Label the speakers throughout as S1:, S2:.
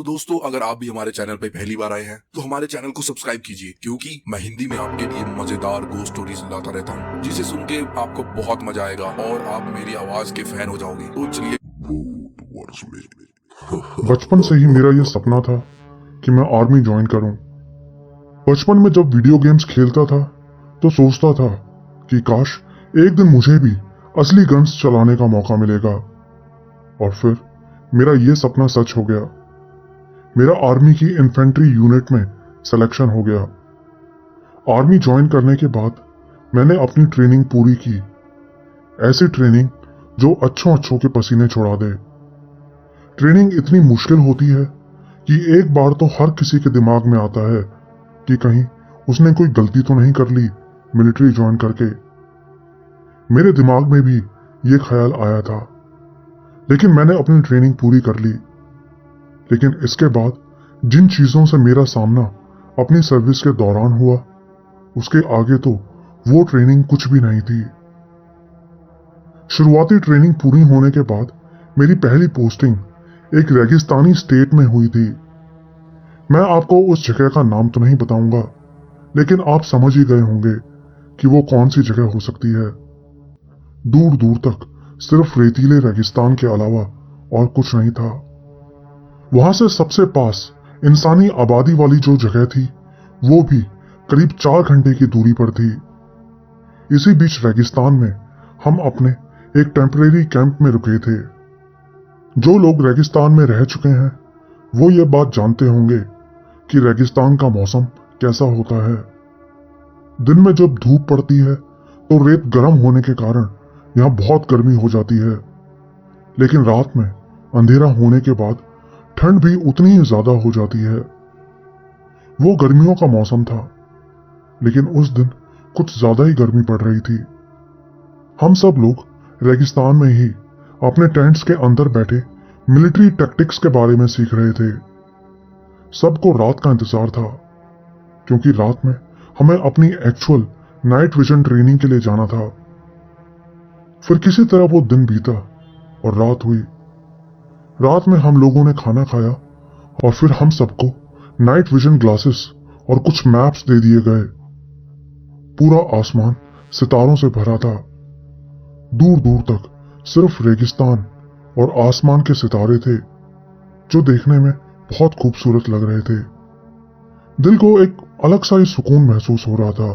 S1: तो दोस्तों, अगर आप भी हमारे चैनल पे पहली बार आए हैं तो हमारे चैनल को सब्सक्राइब कीजिए, क्योंकि मैं हिंदी में आपके लिए मजेदार गोस्ट स्टोरीज लाता रहता हूँ, जिसे सुन के आपको बहुत मजा आएगा और आप मेरी आवाज के फैन हो जाओगे। तो चलिए।
S2: बचपन से ही मेरा यह सपना था कि मैं आर्मी ज्वाइन करूं। बचपन में जब वीडियो गेम्स खेलता था तो सोचता था कि काश एक दिन मुझे भी असली गन्स चलाने का मौका मिलेगा। और फिर मेरा यह सपना सच हो गया। मेरा आर्मी की इन्फेंट्री यूनिट में सिलेक्शन हो गया। आर्मी ज्वाइन करने के बाद मैंने अपनी ट्रेनिंग पूरी की। ऐसी ट्रेनिंग जो अच्छों के पसीने छुड़ा दे। ट्रेनिंग इतनी मुश्किल होती है कि एक बार तो हर किसी के दिमाग में आता है कि कहीं उसने कोई गलती तो नहीं कर ली मिलिट्री ज्वाइन करके। मेरे दिमाग में भी ये ख्याल आया था, लेकिन मैंने अपनी ट्रेनिंग पूरी कर ली। लेकिन इसके बाद जिन चीजों से मेरा सामना अपनी सर्विस के दौरान हुआ, उसके आगे तो वो ट्रेनिंग कुछ भी नहीं थी। शुरुआती ट्रेनिंग पूरी होने के बाद मेरी पहली पोस्टिंग एक रेगिस्तानी स्टेट में हुई थी। मैं आपको उस जगह का नाम तो नहीं बताऊंगा, लेकिन आप समझ ही गए होंगे कि वो कौन सी जगह हो सकती है। दूर दूर तक सिर्फ रेतीले रेगिस्तान के अलावा और कुछ नहीं था। वहां से सबसे पास इंसानी आबादी वाली जो जगह थी, वो भी करीब 4 घंटे की दूरी पर थी। इसी बीच रेगिस्तान में हम अपने एक टेम्परेरी कैंप में रुके थे। जो लोग रेगिस्तान में रह चुके हैं वो ये बात जानते होंगे कि रेगिस्तान का मौसम कैसा होता है। दिन में जब धूप पड़ती है तो रेत गर्म होने के कारण यहाँ बहुत गर्मी हो जाती है, लेकिन रात में अंधेरा होने के बाद ठंड भी उतनी ही ज्यादा हो जाती है। वो गर्मियों का मौसम था, लेकिन उस दिन कुछ ज्यादा ही गर्मी पड़ रही थी। हम सब लोग रेगिस्तान में ही अपने टेंट्स के अंदर बैठे मिलिट्री टैक्टिक्स के बारे में सीख रहे थे। सबको रात का इंतजार था, क्योंकि रात में हमें अपनी एक्चुअल नाइट विजन ट्रेनिंग के लिए जाना था। फिर किसी तरह वो दिन बीता और रात हुई। रात में हम लोगों ने खाना खाया और फिर हम सबको नाइट विजन ग्लासेस और कुछ मैप्स दे दिए गए। पूरा आसमान सितारों से भरा था। दूर दूर तक सिर्फ रेगिस्तान और आसमान के सितारे थे, जो देखने में बहुत खूबसूरत लग रहे थे। दिल को एक अलग सा ही सुकून महसूस हो रहा था,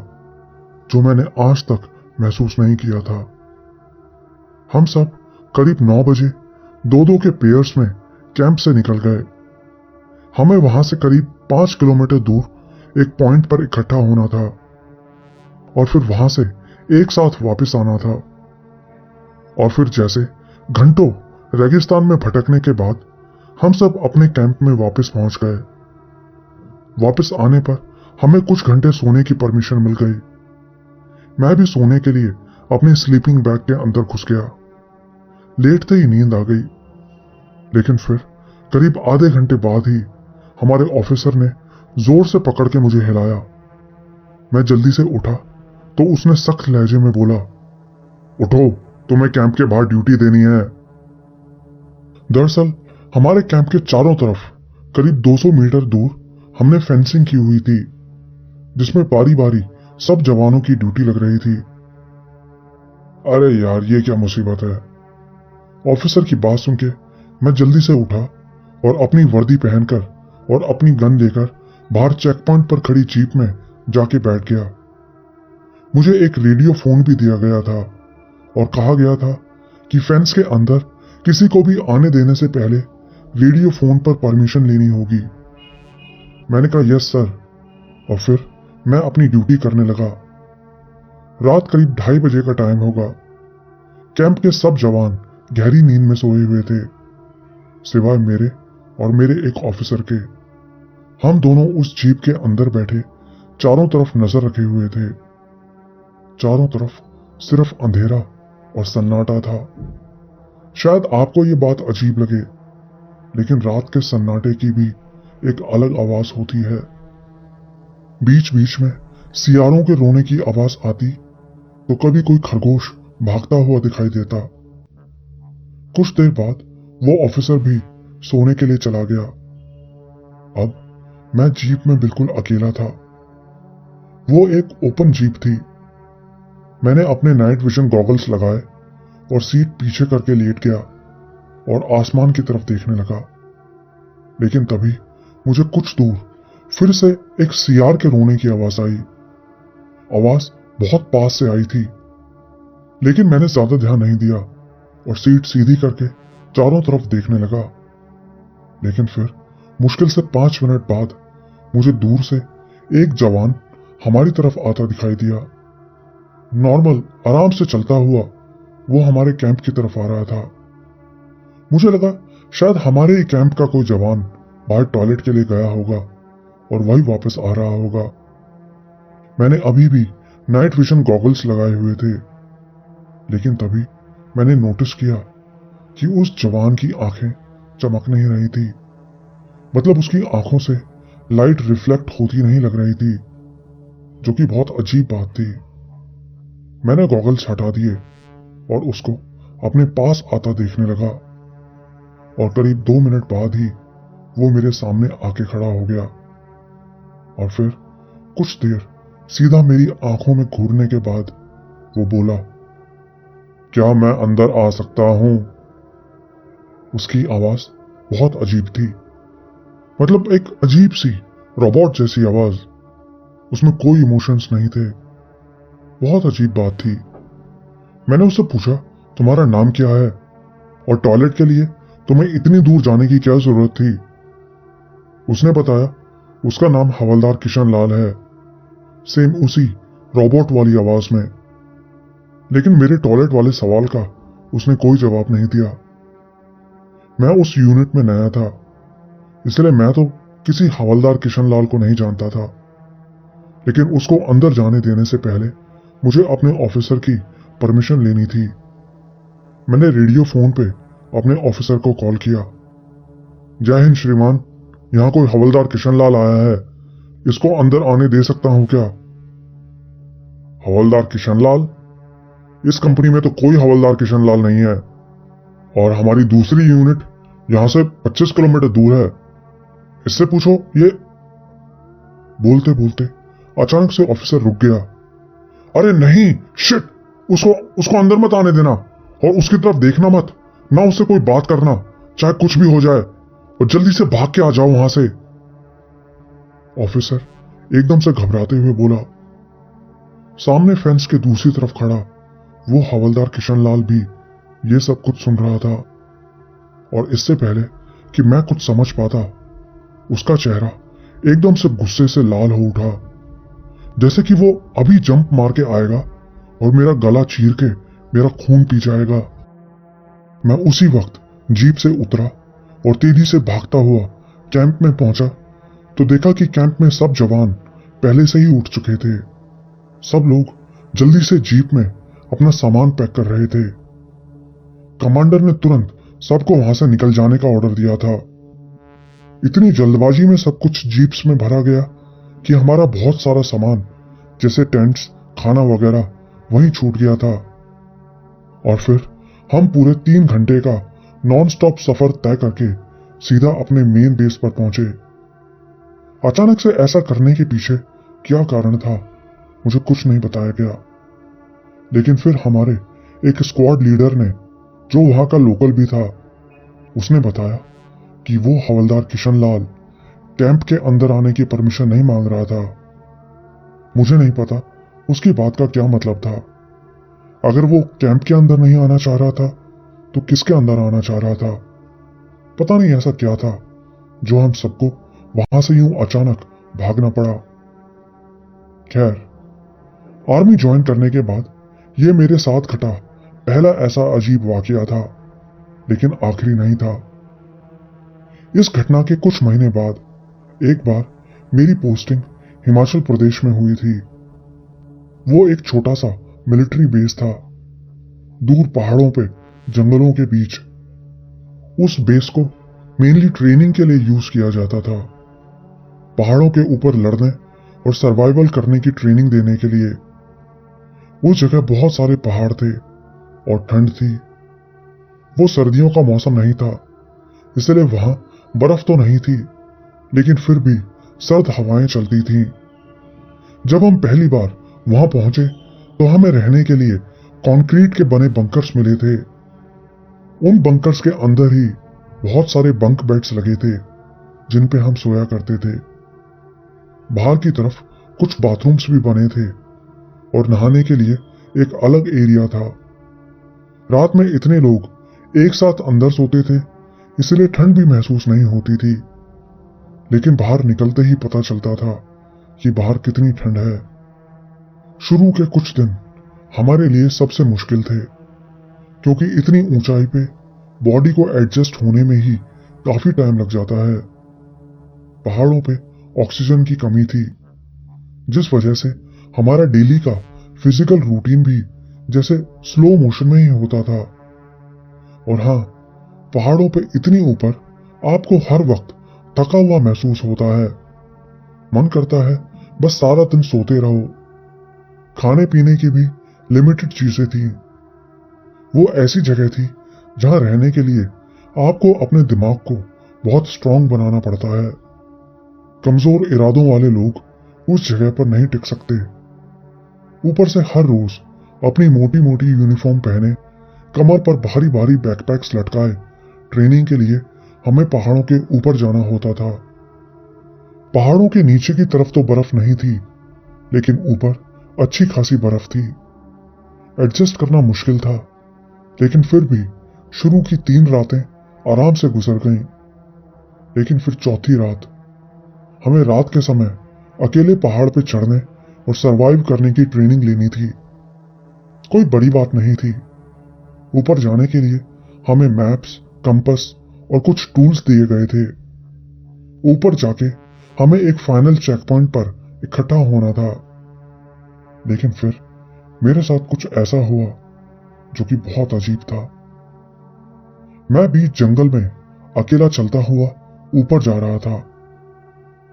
S2: जो मैंने आज तक महसूस नहीं किया था। हम सब करीब 9 बजे 2-2 के पेयर्स में कैंप से निकल गए। हमें वहां से करीब 5 किलोमीटर दूर एक पॉइंट पर इकट्ठा होना था और फिर वहां से एक साथ वापस आना था। और फिर जैसे घंटों रेगिस्तान में भटकने के बाद हम सब अपने कैंप में वापस पहुंच गए। वापस आने पर हमें कुछ घंटे सोने की परमिशन मिल गई। मैं भी सोने के लिए अपने स्लीपिंग बैग के अंदर घुस गया। लेटते ही नींद आ गई, लेकिन फिर करीब आधे घंटे बाद ही हमारे ऑफिसर ने जोर से पकड़ के मुझे हिलाया। मैं जल्दी से उठा तो उसने सख्त लहजे में बोला, उठो, तुम्हें कैंप के बाहर ड्यूटी देनी है। दरअसल हमारे कैंप के चारों तरफ करीब 200 मीटर दूर हमने फेंसिंग की हुई थी, जिसमें बारी बारी सब जवानों की ड्यूटी लग रही थी। अरे यार, ये क्या मुसीबत है। ऑफिसर की बात सुन के मैं जल्दी से उठा और अपनी वर्दी पहनकर और अपनी गन लेकर बाहर चेक पॉइंट पर खड़ी जीप में जाके बैठ गया। मुझे एक रेडियो फोन भी दिया गया था और कहा गया था कि फेंस के अंदर किसी को भी आने देने से पहले रेडियो फोन पर परमिशन लेनी होगी। मैंने कहा यस सर, और फिर मैं अपनी ड्यूटी करने लगा। रात करीब 2:30 बजे का टाइम होगा। कैंप के सब जवान गहरी नींद में सोए हुए थे, सिवाय मेरे और मेरे एक ऑफिसर के। हम दोनों उस जीप के अंदर बैठे चारों तरफ नजर रखे हुए थे। चारों तरफ सिर्फ अंधेरा और सन्नाटा था। शायद आपको ये बात अजीब लगे, लेकिन रात के सन्नाटे की भी एक अलग आवाज होती है। बीच बीच में सियारों के रोने की आवाज आती तो कभी कोई खरगोश भागता हुआ दिखाई देता। कुछ देर बाद वो ऑफिसर भी सोने के लिए चला गया। अब मैं जीप में बिल्कुल अकेला था। वो एक ओपन जीप थी। मैंने अपने नाइट विजन गॉगल्स लगाए और सीट पीछे करके लेट गया और आसमान की तरफ देखने लगा। लेकिन तभी मुझे कुछ दूर फिर से एक सियार के रोने की आवाज आई। आवाज बहुत पास से आई थी, लेकिन मैंने ज्यादा ध्यान नहीं दिया और सीट सीधी करके चारों तरफ देखने लगा। लेकिन फिर मुश्किल से 5 मिनट बाद मुझे दूर से एक जवान हमारी तरफ आता दिखाई दिया। नॉर्मल आराम से चलता हुआ वो हमारे कैंप की तरफ आ रहा था। मुझे लगा शायद हमारे ही कैंप का कोई जवान बाहर टॉयलेट के लिए गया होगा और वही वापस आ रहा होगा। मैंने अभी भी नाइट विजन गॉगल्स लगाए हुए थे, लेकिन तभी मैंने नोटिस किया कि उस जवान की आंखें चमक नहीं रही थी। मतलब उसकी आंखों से लाइट रिफ्लेक्ट होती नहीं लग रही थी, जो कि बहुत अजीब बात थी। मैंने गॉगल्स हटा दिए और उसको अपने पास आता देखने लगा और करीब 2 मिनट बाद ही वो मेरे सामने आके खड़ा हो गया और फिर कुछ देर सीधा मेरी आंखों में घूरने के बाद वो बोला, क्या मैं अंदर आ सकता हूं? उसकी आवाज बहुत अजीब थी। मतलब एक अजीब सी रोबोट जैसी आवाज। उसमें कोई इमोशंस नहीं थे। बहुत अजीब बात थी। मैंने उससे पूछा, तुम्हारा नाम क्या है और टॉयलेट के लिए तुम्हें इतनी दूर जाने की क्या जरूरत थी? उसने बताया उसका नाम हवलदार किशन लाल है, सेम उसी रोबोट वाली आवाज में। लेकिन मेरे टॉयलेट वाले सवाल का उसने कोई जवाब नहीं दिया। मैं उस यूनिट में नया था, इसलिए मैं तो किसी हवलदार किशन लाल को नहीं जानता था। लेकिन उसको अंदर जाने देने से पहले मुझे अपने ऑफिसर की परमिशन लेनी थी। मैंने रेडियो फोन पे अपने ऑफिसर को कॉल किया। जय हिंद श्रीमान, यहाँ कोई हवलदार किशन लाल आया है, इसको अंदर आने दे सकता हूं क्या? हवलदार किशन लाल? इस कंपनी में तो कोई हवलदार किशन लाल नहीं है और हमारी दूसरी यूनिट यहां से 25 किलोमीटर दूर है, इससे पूछो। ये बोलते बोलते अचानक से ऑफिसर रुक गया। अरे नहीं, शिट, उसको अंदर मत आने देना और उसकी तरफ देखना मत, ना उससे कोई बात करना, चाहे कुछ भी हो जाए, और जल्दी से भाग के आ जाओ वहां से। ऑफिसर एकदम से घबराते हुए बोला। सामने फेंस के दूसरी तरफ खड़ा वो हवलदार किशन लाल भी ये सब कुछ सुन रहा था और इससे पहले कि मैं कुछ समझ पाता, उसका चेहरा एकदम से गुस्से से लाल हो उठा, जैसे कि वो अभी जंप मार के आएगा और मेरा गला चीर के मेरा खून पी जाएगा। मैं उसी वक्त जीप से उतरा और तेजी से भागता हुआ कैंप में पहुंचा तो देखा कि कैंप में सब जवान पहले से ही उठ चुके थे। सब लोग जल्दी से जीप में अपना सामान पैक कर रहे थे। कमांडर ने तुरंत सबको वहां से निकल जाने का ऑर्डर दिया था। इतनी जल्दबाजी में सब कुछ जीप्स में भरा गया कि हमारा बहुत सारा सामान जैसे टेंट्स, खाना वगैरह वहीं छूट गया था। और फिर हम पूरे 3 घंटे का नॉन स्टॉप सफर तय करके सीधा अपने मेन बेस पर पहुंचे। अचानक से ऐसा करने के पीछे क्या कारण था मुझे कुछ नहीं बताया गया, लेकिन फिर हमारे एक स्क्वाड लीडर ने, जो वहां का लोकल भी था, उसने बताया कि वो हवलदार किशन लाल कैंप के अंदर आने की परमिशन नहीं मांग रहा था। मुझे नहीं पता उसकी बात का क्या मतलब था। अगर वो कैंप के अंदर नहीं आना चाह रहा था तो किसके अंदर आना चाह रहा था? पता नहीं ऐसा क्या था जो हम सबको वहां से यूं अचानक भागना पड़ा। खैर, आर्मी ज्वाइन करने के बाद यह मेरे साथ घटा पहला ऐसा अजीब वाकया था, लेकिन आखिरी नहीं था। इस घटना के कुछ महीने बाद एक बार मेरी पोस्टिंग हिमाचल प्रदेश में हुई थी। वो एक छोटा सा मिलिट्री बेस था, दूर पहाड़ों पे जंगलों के बीच। उस बेस को मेनली ट्रेनिंग के लिए यूज किया जाता था, पहाड़ों के ऊपर लड़ने और सर्वाइवल करने की ट्रेनिंग देने के लिए। उस जगह बहुत सारे पहाड़ थे और ठंड थी। वो सर्दियों का मौसम नहीं था, इसलिए वहां बर्फ तो नहीं थी, लेकिन फिर भी सर्द हवाएं चलती थीं। जब हम पहली बार वहां पहुंचे तो हमें रहने के लिए कंक्रीट के बने बंकर्स मिले थे। उन बंकर्स के अंदर ही बहुत सारे बंक बेड्स लगे थे जिन पे हम सोया करते थे। बाहर की तरफ कुछ बाथरूम्स भी बने थे और नहाने के लिए एक अलग एरिया था। रात में इतने लोग एक साथ अंदर सोते थे, इसलिए ठंड भी महसूस नहीं होती थी, लेकिन बाहर निकलते ही पता चलता था कि बाहर कितनी ठंड है। शुरू के कुछ दिन हमारे लिए सबसे मुश्किल थे, क्योंकि इतनी ऊंचाई पे बॉडी को एडजस्ट होने में ही काफी टाइम लग जाता है। पहाड़ों पे ऑक्सीजन की कमी थी, जिस वजह से हमारा डेली का फिजिकल रूटीन भी जैसे स्लो मोशन में ही होता था। और हाँ, पहाड़ों पे इतनी ऊपर आपको हर वक्त थका हुआ महसूस होता है। मन करता है बस सारा दिन सोते रहो। खाने पीने की भी लिमिटेड चीजें थी। वो ऐसी जगह थी जहां रहने के लिए आपको अपने दिमाग को बहुत स्ट्रांग बनाना पड़ता है। कमजोर इरादों वाले लोग उस जगह पर नहीं टिक सकते। ऊपर से हर रोज अपनी मोटी मोटी यूनिफॉर्म पहने, कमर पर भारी भारी बैकपैक्स लटकाए ट्रेनिंग के लिए हमें पहाड़ों के ऊपर जाना होता था। पहाड़ों के नीचे की तरफ तो बर्फ नहीं थी, लेकिन ऊपर अच्छी खासी बर्फ थी। एडजस्ट करना मुश्किल था, लेकिन फिर भी शुरू की 3 रातें आराम से गुजर गईं। लेकिन फिर चौथी रात हमें रात के समय अकेले पहाड़ पे चढ़ने और सरवाइव करने की ट्रेनिंग लेनी थी। कोई बड़ी बात नहीं थी। ऊपर जाने के लिए हमें मैप्स, कंपास और कुछ टूल्स दिए गए थे। ऊपर जाके हमें एक फाइनल चेक पॉइंट पर इकट्ठा होना था। लेकिन फिर मेरे साथ कुछ ऐसा हुआ जो कि बहुत अजीब था। मैं बीच जंगल में अकेला चलता हुआ ऊपर जा रहा था।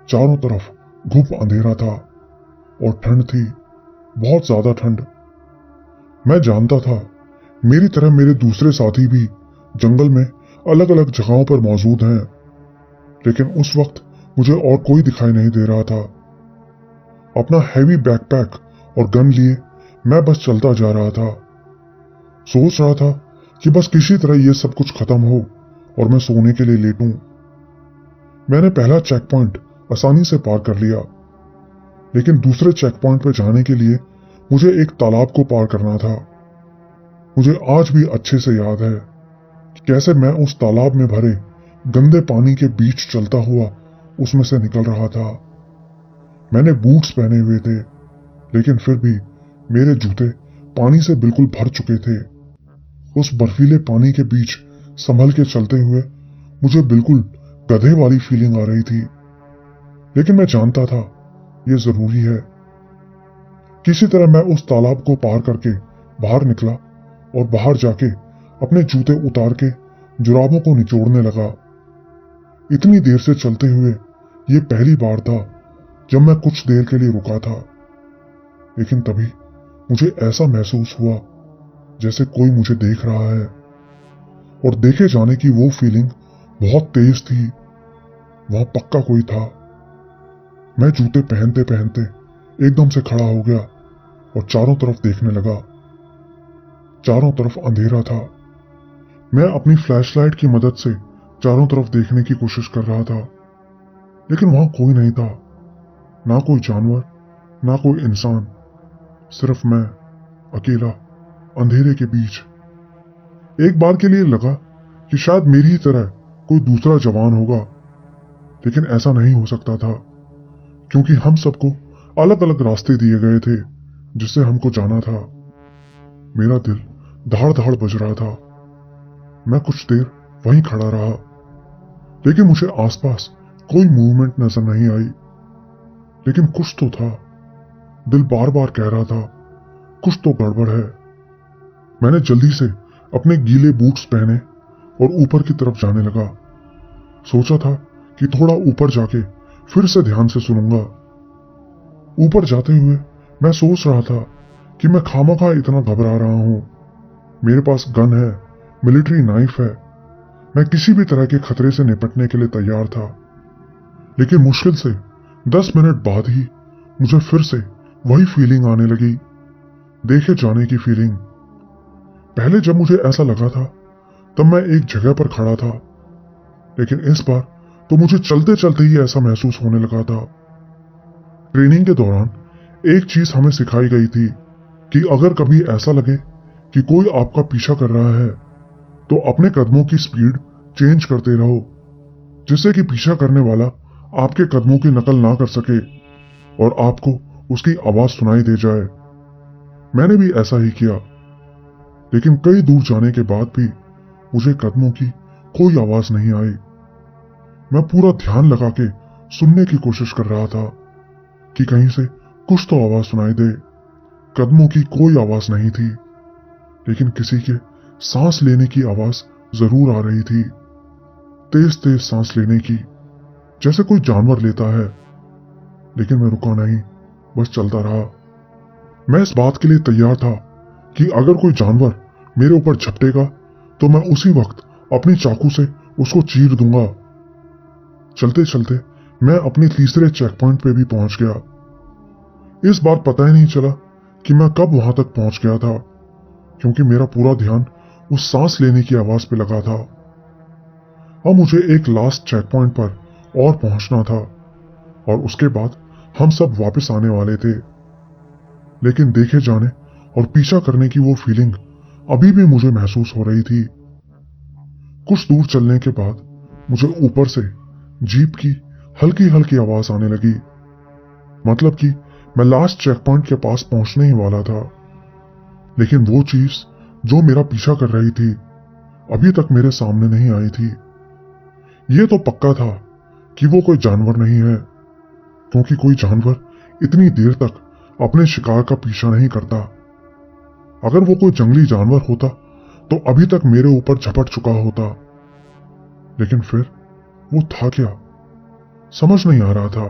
S2: चारों तरफ घुप अंधेरा था और ठंड थी, बहुत ज्यादा ठंड। मैं जानता था मेरी तरह मेरे दूसरे साथी भी जंगल में अलग अलग जगहों पर मौजूद हैं, लेकिन उस वक्त मुझे और कोई दिखाई नहीं दे रहा था। अपना हैवी बैकपैक और गन लिए मैं बस चलता जा रहा था। सोच रहा था कि बस किसी तरह यह सब कुछ खत्म हो और मैं सोने के लिए लेटूं। मैंने पहला चेक पॉइंट आसानी से पार कर लिया, लेकिन दूसरे चेक पॉइंट पर जाने के लिए मुझे एक तालाब को पार करना था। मुझे आज भी अच्छे से याद है कि कैसे मैं उस तालाब में भरे गंदे पानी के बीच चलता हुआ उसमें से निकल रहा था। मैंने बूट्स पहने हुए थे, लेकिन फिर भी मेरे जूते पानी से बिल्कुल भर चुके थे। उस बर्फीले पानी के बीच संभल के चलते हुए मुझे बिल्कुल गधे वाली फीलिंग आ रही थी, लेकिन मैं जानता था यह जरूरी है। किसी तरह मैं उस तालाब को पार करके बाहर निकला और बाहर जाके अपने जूते उतार के जुराबों को निचोड़ने लगा। इतनी देर से चलते हुए यह पहली बार था जब मैं कुछ देर के लिए रुका था, लेकिन तभी मुझे ऐसा महसूस हुआ जैसे कोई मुझे देख रहा है, और देखे जाने की वो फीलिंग बहुत तेज थी। वहां पक्का कोई था। मैं जूते पहनते पहनते एकदम से खड़ा हो गया और चारों तरफ देखने लगा। चारों तरफ अंधेरा था। मैं अपनी फ्लैशलाइट की मदद से चारों तरफ देखने की कोशिश कर रहा था, लेकिन वहां कोई नहीं था। ना कोई जानवर, ना कोई इंसान, सिर्फ मैं अकेला अंधेरे के बीच। एक बार के लिए लगा कि शायद मेरी ही तरह कोई दूसरा जवान होगा, लेकिन ऐसा नहीं हो सकता था, क्योंकि हम सबको अलग अलग रास्ते दिए गए थे जिससे हमको जाना था। मेरा दिल धाड़ धाड़ बज रहा था। मैं कुछ देर वहीं खड़ा रहा, लेकिन मुझे आसपास कोई मूवमेंट नजर नहीं आई। लेकिन कुछ तो था। दिल बार बार कह रहा था कुछ तो गड़बड़ है। मैंने जल्दी से अपने गीले बूट्स पहने और ऊपर की तरफ जाने लगा। सोचा था कि थोड़ा ऊपर जाके फिर से ध्यान से सुनूंगा। ऊपर जाते हुए मैं सोच रहा था कि मैं खामखा इतना घबरा रहा हूं। मेरे पास गन है, मिलिट्री नाइफ है, मैं किसी भी तरह के खतरे से निपटने के लिए तैयार था। लेकिन मुश्किल से 10 मिनट बाद ही मुझे फिर से वही फीलिंग आने लगी, देखे जाने की फीलिंग। पहले जब मुझे ऐसा लगा था तब मैं एक जगह पर खड़ा था, लेकिन इस बार तो मुझे चलते चलते ही ऐसा महसूस होने लगा था। ट्रेनिंग के दौरान एक चीज हमें सिखाई गई थी कि अगर कभी ऐसा लगे कि कोई आपका पीछा कर रहा है तो अपने कदमों की स्पीड चेंज करते रहो, जिससे कि पीछा करने वाला आपके कदमों की नकल ना कर सके और आपको उसकी आवाज सुनाई दे जाए। मैंने भी ऐसा ही किया, लेकिन कई दूर जाने के बाद भी मुझे कदमों की कोई आवाज नहीं आई। मैं पूरा ध्यान लगा के सुनने की कोशिश कर रहा था कि कहीं से कुछ तो आवाज सुनाई दे। कदमों की कोई आवाज नहीं थी, लेकिन किसी के सांस लेने की आवाज जरूर आ रही थी, तेज तेज सांस लेने की, जैसे कोई जानवर लेता है। लेकिन मैं रुका नहीं, बस चलता रहा। मैं इस बात के लिए तैयार था कि अगर कोई जानवर मेरे ऊपर झपटेगा तो मैं उसी वक्त अपनी चाकू से उसको चीर दूंगा। चलते चलते मैं अपने तीसरे चेक पॉइंट पे भी पहुंच गया। इस बार पता ही नहीं चला कि मैं कब वहां तक पहुंच गया था, क्योंकि मेरा पूरा ध्यान उस सांस लेने की आवाज पे लगा था। अब मुझे एक लास्ट चेक पॉइंट पर और पहुंचना था और उसके बाद हम सब वापस आने वाले थे। लेकिन देखे जाने और पीछा करने की वो फीलिंग अभी भी मुझे महसूस हो रही थी। कुछ दूर चलने के बाद मुझे ऊपर से जीप की हल्की हल्की आवाज आने लगी, मतलब कि मैं लास्ट चेक पॉइंट के पास पहुंचने ही वाला था। लेकिन वो चीज जो मेरा पीछा कर रही थी अभी तक मेरे सामने नहीं आई थी। ये तो पक्का था कि वो कोई जानवर नहीं है, क्योंकि कोई जानवर इतनी देर तक अपने शिकार का पीछा नहीं करता। अगर वो कोई जंगली जानवर होता तो अभी तक मेरे ऊपर झपट चुका होता। लेकिन फिर वो था क्या, समझ नहीं आ रहा था।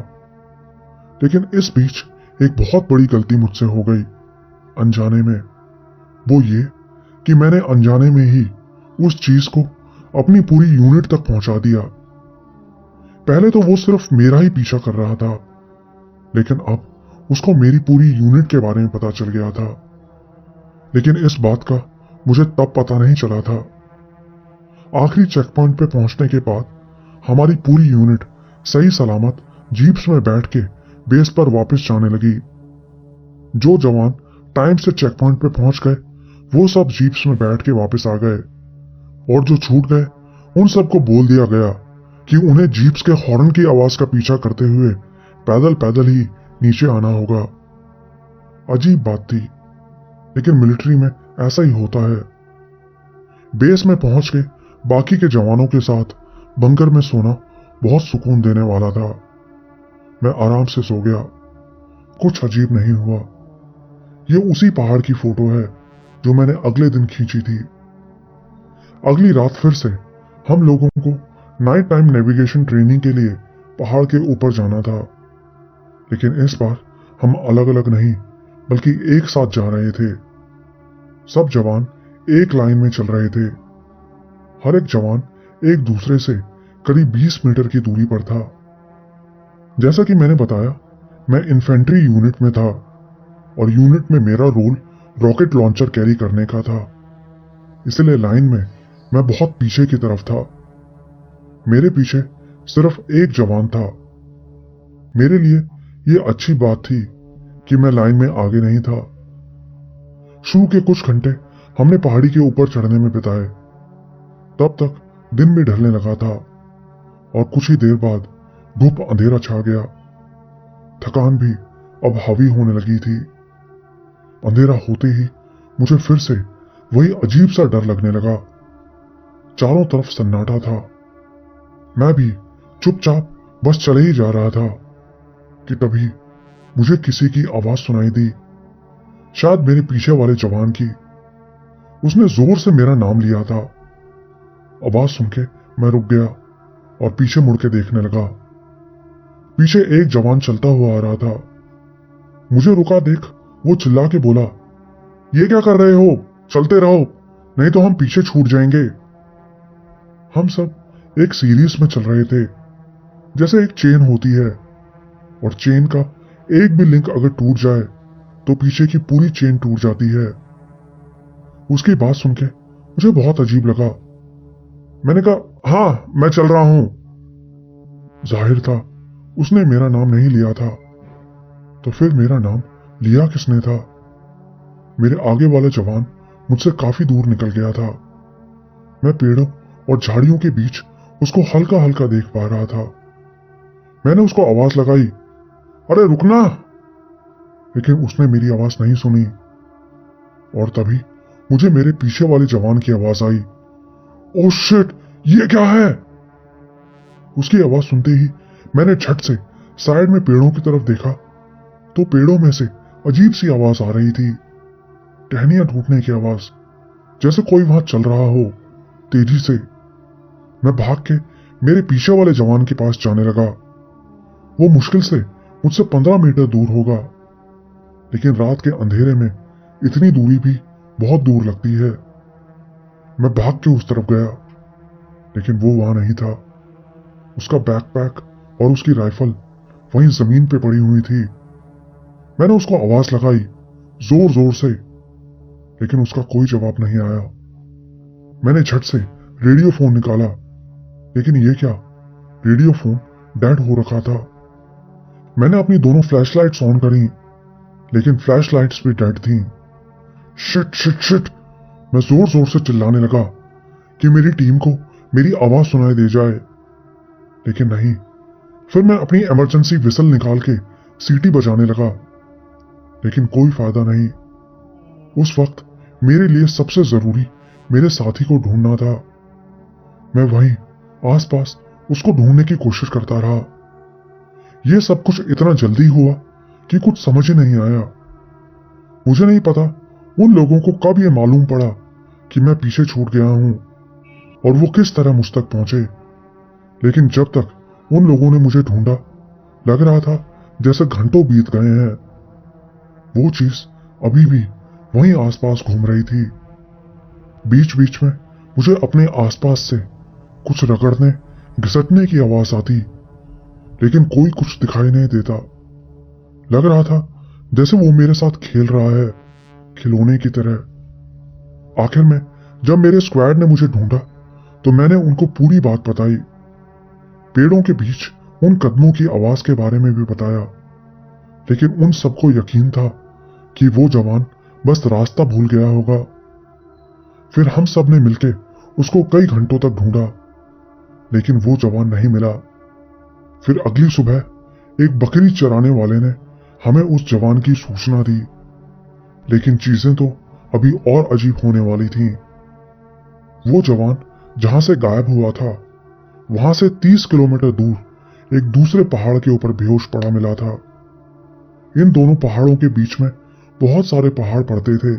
S2: लेकिन इस बीच एक बहुत बड़ी गलती मुझसे हो गई अनजाने में। वो ये कि मैंने अनजाने में ही उस चीज को अपनी पूरी यूनिट तक पहुंचा दिया। पहले तो वो सिर्फ मेरा ही पीछा कर रहा था, लेकिन अब उसको मेरी पूरी यूनिट के बारे में पता चल गया था। लेकिन इस बात का मुझे तब पता नहीं चला था। आखिरी चेक पॉइंट पे पहुंचने के बाद हमारी पूरी यूनिट सही सलामत जीप्स में बैठ के बेस पर वापस जाने लगी। जो जवान टाइम से चेक पॉइंट पे पहुंच गए वो सब जीप्स में बैठ के वापस आ गए, और जो छूट गए उन सबको बोल दिया गया कि उन्हें जीप्स के हॉर्न की आवाज का पीछा करते हुए पैदल पैदल ही नीचे आना होगा। अजीब बात थी, लेकिन मिलिट्री में ऐसा ही होता है। बेस में पहुंच के बाकी के जवानों के साथ बंकर में सोना बहुत सुकून देने वाला था। मैं आराम से सो गया, कुछ अजीब नहीं हुआ। ये उसी पहाड़ की फोटो है जो मैंने अगले दिन खींची थी। अगली रात फिर से हम लोगों को नाइट टाइम नेविगेशन ट्रेनिंग के लिए पहाड़ के ऊपर जाना था, लेकिन इस बार हम अलग अलग नहीं बल्कि एक साथ जा रहे थे। सब जवान एक लाइन में चल रहे थे। हर एक जवान एक दूसरे से करीब 20 मीटर की दूरी पर था। जैसा कि मैंने बताया, मैं इन्फेंट्री यूनिट में था और यूनिट में मेरा रोल रॉकेट लॉन्चर कैरी करने का था, इसलिए लाइन में मैं बहुत पीछे की तरफ था। मेरे पीछे सिर्फ एक जवान था। मेरे लिए यह अच्छी बात थी कि मैं लाइन में आगे नहीं था। शुरू के कुछ घंटे हमने पहाड़ी के ऊपर चढ़ने में बिताए। तब तक दिन भी ढलने लगा था और कुछ ही देर बाद धूप अंधेरा छा गया। थकान भी अब हावी होने लगी थी। अंधेरा होते ही मुझे फिर से वही अजीब सा डर लगने लगा। चारों तरफ सन्नाटा था। मैं भी चुपचाप बस चले ही जा रहा था कि तभी मुझे किसी की आवाज सुनाई दी, शायद मेरे पीछे वाले जवान की। उसने जोर से मेरा नाम लिया था। आवाज सुन के मैं रुक गया और पीछे मुड़ के देखने लगा। पीछे एक जवान चलता हुआ आ रहा था। मुझे रुका देख वो चिल्ला के बोला, ये क्या कर रहे हो, चलते रहो नहीं तो हम पीछे छूट जाएंगे। हम सब एक सीरीज में चल रहे थे। जैसे एक चेन होती है और चेन का एक भी लिंक अगर टूट जाए तो पीछे की पूरी चेन टूट जाती है। उसकी बात सुन के मुझे बहुत अजीब लगा। मैंने कहा, हाँ मैं चल रहा हूं। जाहिर था उसने मेरा नाम नहीं लिया था, तो फिर मेरा नाम लिया किसने था? मेरे आगे वाला जवान मुझसे काफी दूर निकल गया था। मैं पेड़ों और झाड़ियों के बीच उसको हल्का हल्का देख पा रहा था। मैंने उसको आवाज लगाई, अरे रुकना, लेकिन उसने मेरी आवाज नहीं सुनी। और तभी मुझे मेरे पीछे वाले जवान की आवाज आई, ओह शिट, ये क्या है? उसकी आवाज सुनते ही मैंने झट से साइड में पेड़ों की तरफ देखा तो पेड़ों में से अजीब सी आवाज आ रही थी, टहनियां टूटने की आवाज, जैसे कोई वहां चल रहा हो तेजी से। मैं भाग के मेरे पीछे वाले जवान के पास जाने लगा। वो मुश्किल से मुझसे 15 मीटर दूर होगा, लेकिन रात के अंधेरे में इतनी दूरी भी बहुत दूर लगती है। मैं भाग के उस तरफ गया, लेकिन वो वहां नहीं था। उसका बैकपैक और उसकी राइफल वहीं जमीन पे पड़ी हुई थी। मैंने उसको आवाज लगाई जोर जोर से, लेकिन उसका कोई जवाब नहीं आया। मैंने झट से रेडियो फोन निकाला, लेकिन ये क्या, रेडियो फोन डेड हो रखा था। मैंने अपनी दोनों फ्लैशलाइट्स ऑन करी, लेकिन फ्लैशलाइट्स भी डेड थी। शिट शिट शिट, मैं जोर जोर से चिल्लाने लगा कि मेरी टीम को मेरी आवाज सुनाई दे जाए, लेकिन नहीं। फिर मैं अपनी इमरजेंसी विसल निकाल के सीटी बजाने लगा, लेकिन कोई फायदा नहीं। उस वक्त मेरे लिए सबसे जरूरी मेरे साथी को ढूंढना था। मैं वहीं आसपास उसको ढूंढने की कोशिश करता रहा। यह सब कुछ इतना जल्दी हुआ कि कुछ समझ ही नहीं आया। मुझे नहीं पता उन लोगों को कब यह मालूम पड़ा कि मैं पीछे छूट गया हूं और वो किस तरह मुझ तक पहुंचे, लेकिन जब तक उन लोगों ने मुझे ढूंढा, लग रहा था जैसे घंटों बीत गए हैं। वो चीज अभी भी वहीं आसपास घूम रही थी। बीच बीच में मुझे अपने आसपास से कुछ रगड़ने घिसटने की आवाज आती, लेकिन कोई कुछ दिखाई नहीं देता। लग रहा था जैसे वो मेरे साथ खेल रहा है, खिलौने की तरह। आखिर में जब मेरे स्क्वाड ने मुझे ढूंढा तो मैंने उनको पूरी बात बताई। पेड़ों के बीच उन कदमों की आवाज के बारे में भी बताया, लेकिन उन सबको यकीन था कि वो जवान बस रास्ता भूल गया होगा। फिर हम सब ने मिलकर उसको कई घंटों तक ढूंढा, लेकिन वो जवान नहीं मिला। फिर अगली सुबह एक बकरी चराने वाले ने हमें उस जवान की सूचना दी, लेकिन चीजें तो अभी और अजीब होने वाली थीं। वो जवान जहां से गायब हुआ था, वहां से 30 किलोमीटर दूर एक दूसरे पहाड़ के ऊपर बेहोश पड़ा मिला था। इन दोनों पहाड़ों के बीच में बहुत सारे पहाड़ पड़ते थे,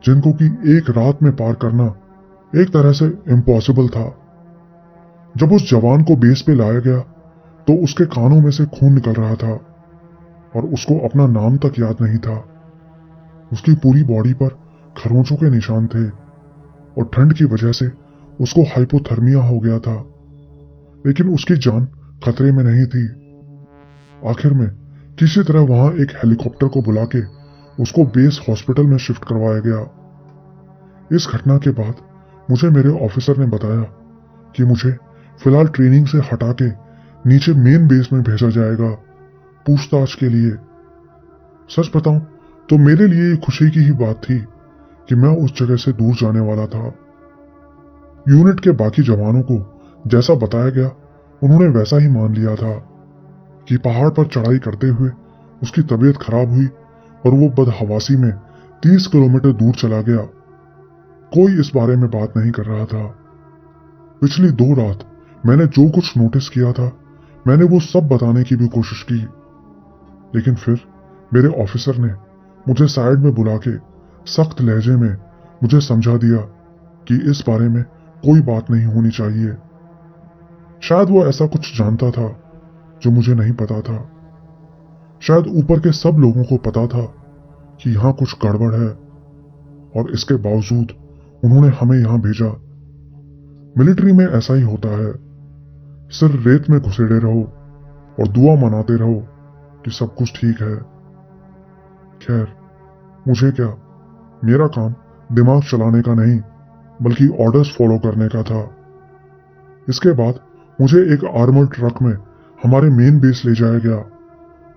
S2: जिनको कि एक रात में पार करना एक तरह से इम्पॉसिबल था। जब उस जवान को बेस पे लाया गया तो उसके कानों में से खून निकल रहा था और उसको अपना नाम तक याद नहीं था। उसकी पूरी बॉडी पर खरोंचों के निशान थे और ठंड की वजह से उसको हाइपोथर्मिया हो गया था, लेकिन उसकी जान खतरे में नहीं थी। आखिर में किसी तरह वहां एक हेलीकॉप्टर को बुला के उसको बेस हॉस्पिटल में शिफ्ट करवाया गया। इस घटना के बाद मुझे मेरे ऑफिसर ने बताया कि मुझे फिलहाल ट्रेनिंग से हटा के नीचे मेन बेस में भेजा जाएगा पूछताछ के लिए। सच बताऊं तो मेरे लिए ये खुशी की ही बात थी कि मैं उस जगह से दूर जाने वाला था। यूनिट के बाकी जवानों को जैसा बताया गया उन्होंने वैसा ही मान लिया था कि पहाड़ पर चढ़ाई करते हुए उसकी तबीयत खराब हुई और वो बदहवासी में 30 किलोमीटर दूर चला गया। कोई इस बारे में बात नहीं कर रहा था। पिछली 2 रात मैंने जो कुछ नोटिस किया था, मैंने वो सब बताने की भी कोशिश की, लेकिन फिर मेरे ऑफिसर ने मुझे साइड में बुला के सख्त लहजे में मुझे समझा दिया कि इस बारे में कोई बात नहीं होनी चाहिए। शायद वो ऐसा कुछ जानता था जो मुझे नहीं पता था। शायद ऊपर के सब लोगों को पता था कि यहां कुछ गड़बड़ है, और इसके बावजूद उन्होंने हमें यहां भेजा। मिलिट्री में ऐसा ही होता है, सिर्फ रेत में घुसेड़े रहो और दुआ मनाते रहो कि सब कुछ ठीक है। खैर, मुझे क्या, मेरा काम दिमाग चलाने का नहीं बल्कि ऑर्डर्स फॉलो करने का था। इसके बाद मुझे एक आर्मर्ड ट्रक में हमारे मेन बेस ले जाया गया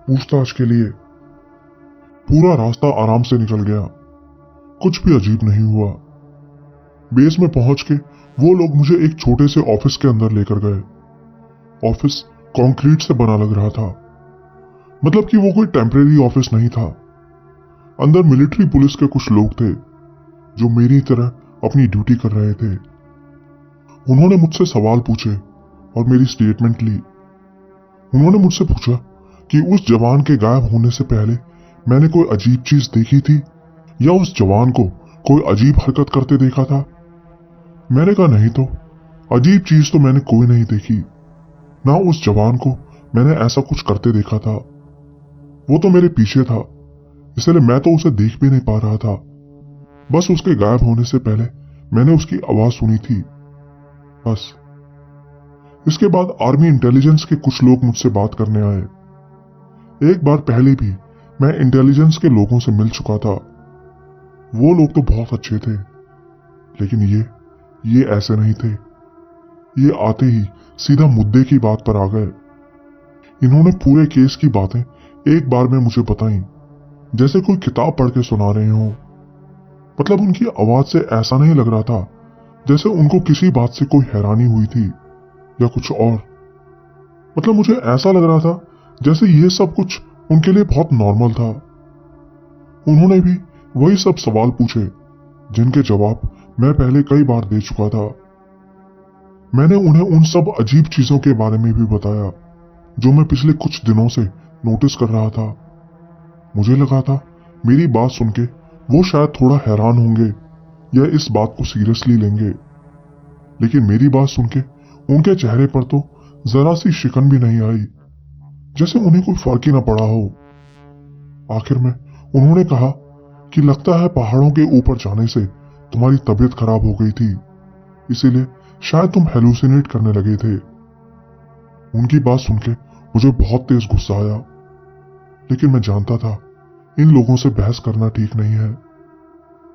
S2: पूछताछ के लिए। पूरा रास्ता आराम से निकल गया, कुछ भी अजीब नहीं हुआ। बेस में पहुंच के वो लोग मुझे एक छोटे से ऑफिस के अंदर लेकर गए। ऑफिस कंक्रीट से बना लग रहा था, मतलब कि वो कोई टेम्परेरी ऑफिस नहीं था। अंदर मिलिट्री पुलिस के कुछ लोग थे जो मेरी तरह अपनी ड्यूटी कर रहे थे। उन्होंने मुझसे सवाल पूछे और मेरी स्टेटमेंट ली। उन्होंने मुझसे पूछा कि उस जवान के गायब होने से पहले मैंने कोई अजीब चीज देखी थी या उस जवान को कोई अजीब हरकत करते देखा था। मैंने कहा नहीं तो, अजीब चीज तो मैंने कोई नहीं देखी, ना उस जवान को मैंने ऐसा कुछ करते देखा था। वो तो मेरे पीछे था, इसलिए मैं तो उसे देख भी नहीं पा रहा था। बस उसके गायब होने से पहले मैंने उसकी आवाज सुनी थी, बस। इसके बाद आर्मी इंटेलिजेंस के कुछ लोग मुझसे बात करने आए। एक बार पहले भी मैं इंटेलिजेंस के लोगों से मिल चुका था। वो लोग तो बहुत अच्छे थे, लेकिन ये ऐसे नहीं थे। ये आते ही सीधा मुद्दे की बात पर आ गए। इन्होंने पूरे केस की बातें एक बार में मुझे बताई, जैसे कोई किताब पढ़ के सुना रहे हो। मतलब उनकी आवाज से ऐसा नहीं लग रहा था जैसे उनको किसी बात से कोई हैरानी हुई थी या कुछ और। मतलब मुझे ऐसा लग रहा था जैसे ये सब कुछ उनके लिए बहुत नॉर्मल था। उन्होंने भी वही सब सवाल पूछे जिनके जवाब मैं पहले कई बार दे चुका था। मैंने उन्हें उन सब अजीब चीजों के बारे में भी बताया जो मैं पिछले कुछ दिनों से नोटिस कर रहा था। मुझे लगा था मेरी बात सुन के वो शायद थोड़ा हैरान होंगे या इस बात को सीरियसली लेंगे, लेकिन मेरी बात सुन के उनके चेहरे पर तो जरा सी शिकन भी नहीं आई, जैसे उन्हें कोई फर्क ही ना पड़ा हो। आखिर में उन्होंने कहा कि लगता है पहाड़ों के ऊपर जाने से तुम्हारी तबीयत खराब हो गई थी, इसीलिए शायद तुम हेलुसिनेट करने लगे थे। उनकी बात सुन के मुझे बहुत तेज गुस्सा आया, लेकिन मैं जानता था इन लोगों से बहस करना ठीक नहीं है।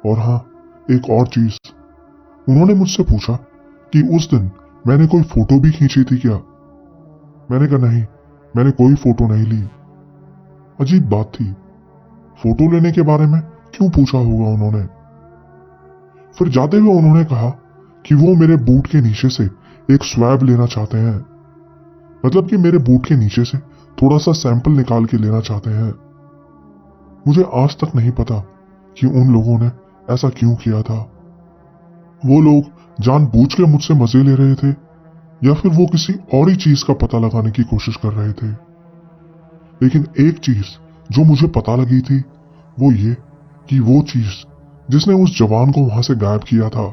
S2: और हाँ, एक और चीज, उन्होंने मुझसे पूछा कि उस दिन मैंने कोई फोटो भी खींची थी क्या। मैंने कहा नहीं, मैंने कोई फोटो नहीं ली। अजीब बात थी, फोटो लेने के बारे में क्यों पूछा होगा उन्होंने। फिर जाते हुए उन्होंने कहा कि वो मेरे बूट के नीचे से एक स्वैब लेना चाहते हैं, मतलब कि मेरे बूट के नीचे से थोड़ा सा सैंपल निकाल के लेना चाहते हैं। मुझे आज तक नहीं पता कि उन लोगों ने ऐसा क्यों किया था। वो लोग जानबूझ के मुझसे मजे ले रहे थे या फिर वो किसी और ही चीज का पता लगाने की कोशिश कर रहे थे। लेकिन एक चीज जो मुझे पता लगी थी वो ये कि वो चीज जिसने उस जवान को वहां से गायब किया था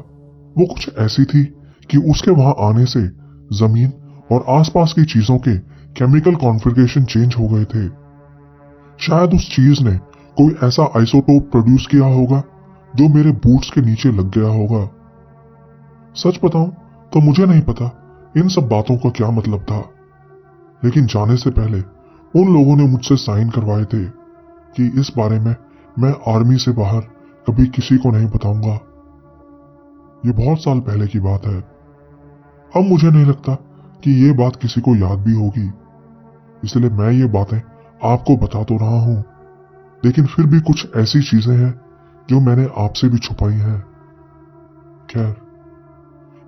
S2: वो कुछ ऐसी थी कि उसके वहां आने से जमीन और आसपास की चीजों के केमिकल कॉन्फ़िगरेशन चेंज हो गए थे। शायद उस चीज ने कोई ऐसा आइसोटोप प्रोड्यूस किया होगा जो मेरे बूट्स के नीचे लग गया होगा। सच बताऊं तो मुझे नहीं पता इन सब बातों का क्या मतलब था, लेकिन जाने से पहले उन लोगों ने मुझसे साइन करवाए थे कि इस बारे में मैं आर्मी से बाहर कभी किसी को नहीं बताऊंगा। ये बहुत साल पहले की बात है। अब मुझे नहीं लगता कि ये बात किसी को याद भी होगी, इसलिए मैं ये बातें आपको बता तो रहा हूं, लेकिन फिर भी कुछ ऐसी चीजें हैं जो मैंने आपसे भी छुपाई हैं। खैर,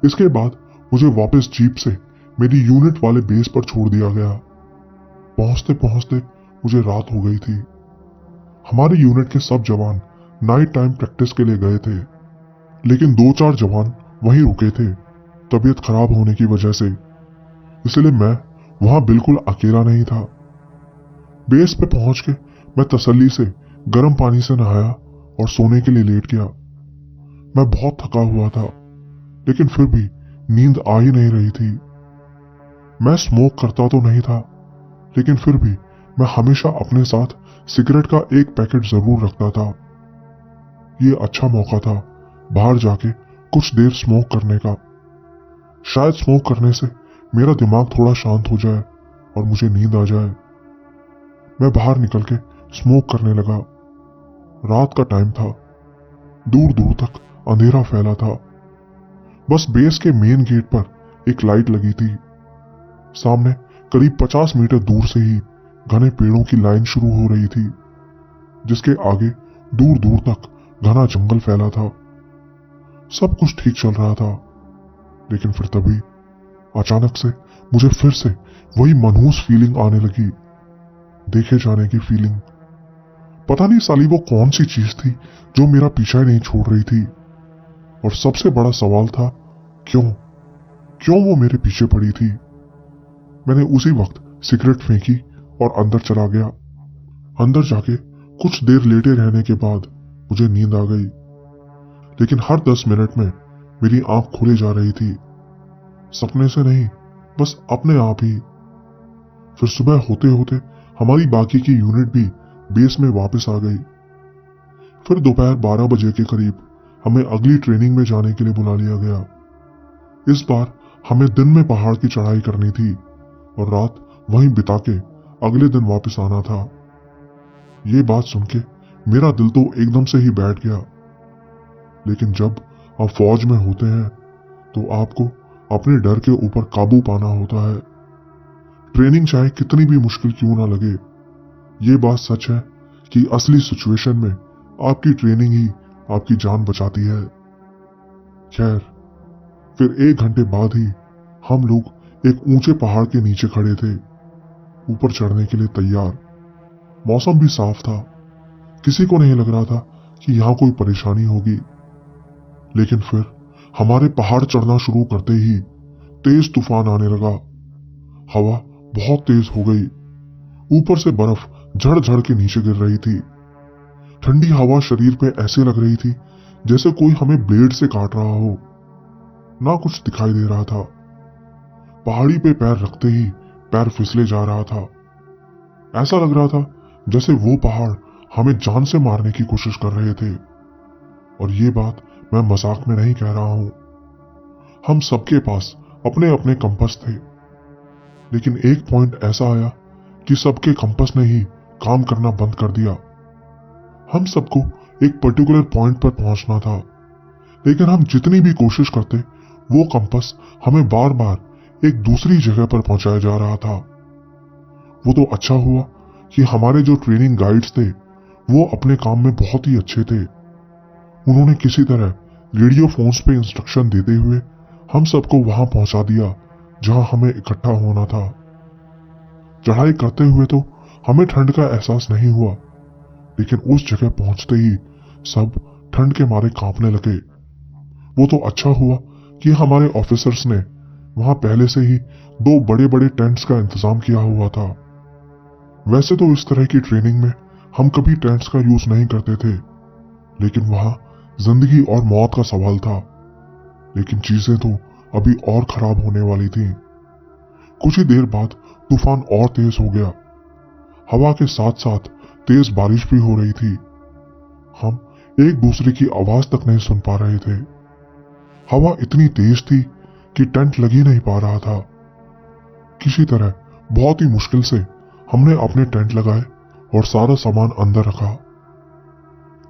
S2: इसके बाद मुझे वापस जीप से मेरी यूनिट वाले बेस पर छोड़ दिया गया। पहुंचते पहुंचते मुझे रात हो गई थी। हमारी यूनिट के सब जवान नाइट टाइम प्रैक्टिस के लिए गए थे, लेकिन 2-4 जवान वहीं रुके थे तबीयत खराब होने की वजह से, इसलिए मैं वहां बिल्कुल अकेला नहीं था। बेस पे पहुंच के मैं तसल्ली से गर्म पानी से नहाया और सोने के लिए लेट गया। मैं बहुत थका हुआ था, लेकिन फिर भी नींद आ ही नहीं रही थी। मैं स्मोक करता तो नहीं था, लेकिन फिर भी मैं हमेशा अपने साथ सिगरेट का एक पैकेट जरूर रखता था। ये अच्छा मौका था बाहर जाके कुछ देर स्मोक करने का। शायद स्मोक करने से मेरा दिमाग थोड़ा शांत हो जाए और मुझे नींद आ जाए। मैं बाहर निकल के स्मोक करने लगा। रात का टाइम था, दूर दूर तक अंधेरा फैला था। बस बेस के मेन गेट पर एक लाइट लगी थी। सामने करीब 50 मीटर दूर से ही घने पेड़ों की लाइन शुरू हो रही थी, जिसके आगे दूर दूर तक घना जंगल फैला था। सब कुछ ठीक चल रहा था, लेकिन फिर तभी अचानक से मुझे फिर से वही मनहूस फीलिंग आने लगी, देखे जाने की फीलिंग। पता नहीं साली वो कौन सी चीज थी जो मेरा पीछा ही नहीं छोड़ रही थी। और सबसे बड़ा सवाल था, क्यों वो मेरे पीछे पड़ी थी। मैंने उसी वक्त सिगरेट फेंकी और अंदर चला गया। अंदर जाके कुछ देर लेटे रहने के बाद मुझे नींद आ गई, लेकिन हर 10 मिनट में मेरी आंख खुले जा रही थी, सपने से नहीं, बस अपने आप ही। फिर सुबह होते होते हमारी बाकी की यूनिट भी बेस में वापस आ गई। फिर दोपहर 12 बजे के करीब हमें अगली ट्रेनिंग में जाने के लिए बुला लिया गया। इस बार हमें दिन में पहाड़ की चढ़ाई करनी थी और रात वहीं बिता के अगले दिन वापस आना था। ये बात सुन के मेरा दिल तो एकदम से ही बैठ गया। लेकिन जब आप फौज में होते हैं तो आपको अपने डर के ऊपर काबू पाना होता है। ट्रेनिंग चाहे कितनी भी मुश्किल क्यों ना लगे, ये बात सच है कि असली सिचुएशन में आपकी ट्रेनिंग ही आपकी जान बचाती है। खैर, फिर 1 घंटे बाद ही हम लोग एक ऊंचे पहाड़ के नीचे खड़े थे, ऊपर चढ़ने के लिए तैयार। मौसम भी साफ था, किसी को नहीं लग रहा था कि यहां कोई परेशानी होगी। लेकिन फिर हमारे पहाड़ चढ़ना शुरू करते ही तेज तूफान आने लगा। हवा बहुत तेज हो गई, ऊपर से बर्फ झड़ झड़ के नीचे गिर रही थी। ठंडी हवा शरीर पे ऐसे लग रही थी जैसे कोई हमें ब्लेड से काट रहा हो। ना कुछ दिखाई दे रहा था। पहाड़ी पे पैर रखते ही पैर फिसले जा रहा था। ऐसा लग रहा था जैसे वो पहाड़ हमें जान से मारने की कोशिश कर रहे थे। और ये बात मैं मजाक में नहीं कह रहा हूं। हम सबके पास अपने अपने कंपास थे, लेकिन एक पॉइंट ऐसा आया कि सबके कंपास ने ही काम करना बंद कर दिया। हम सबको एक पर्टिकुलर पॉइंट पर पहुंचना था, लेकिन हम जितनी भी कोशिश करते वो कंपास हमें बार बार एक दूसरी जगह पर पहुंचाया जा रहा था। वो तो अच्छा हुआ कि हमारे जो ट्रेनिंग गाइड्स थे वो अपने काम में बहुत ही अच्छे थे। उन्होंने किसी तरह रेडियो फोन्स पे इंस्ट्रक्शन देते हुए हम सबको वहां पहुंचा दिया जहां हमें इकट्ठा होना था। चढ़ाई करते हुए तो हमें ठंड का एहसास नहीं हुआ, लेकिन उस जगह पहुंचते ही सब ठंड के मारे कांपने लगे। वो तो अच्छा हुआ कि हमारे ऑफिसर्स ने वहां पहले से ही 2 बड़े बड़े टेंट्स का इंतजाम किया हुआ था। वैसे तो इस तरह की ट्रेनिंग में हम कभी टेंट्स का यूज नहीं करते थे, लेकिन वहां जिंदगी और मौत का सवाल था। लेकिन चीजें तो अभी और खराब होने वाली थी। कुछ ही देर बाद तूफान और तेज हो गया। हवा के साथ साथ तेज बारिश भी हो रही थी। हम एक दूसरे की आवाज तक नहीं सुन पा रहे थे। हवा इतनी तेज थी कि टेंट लग ही नहीं पा रहा था। किसी तरह बहुत ही मुश्किल से हमने अपने टेंट लगाए और सारा सामान अंदर रखा।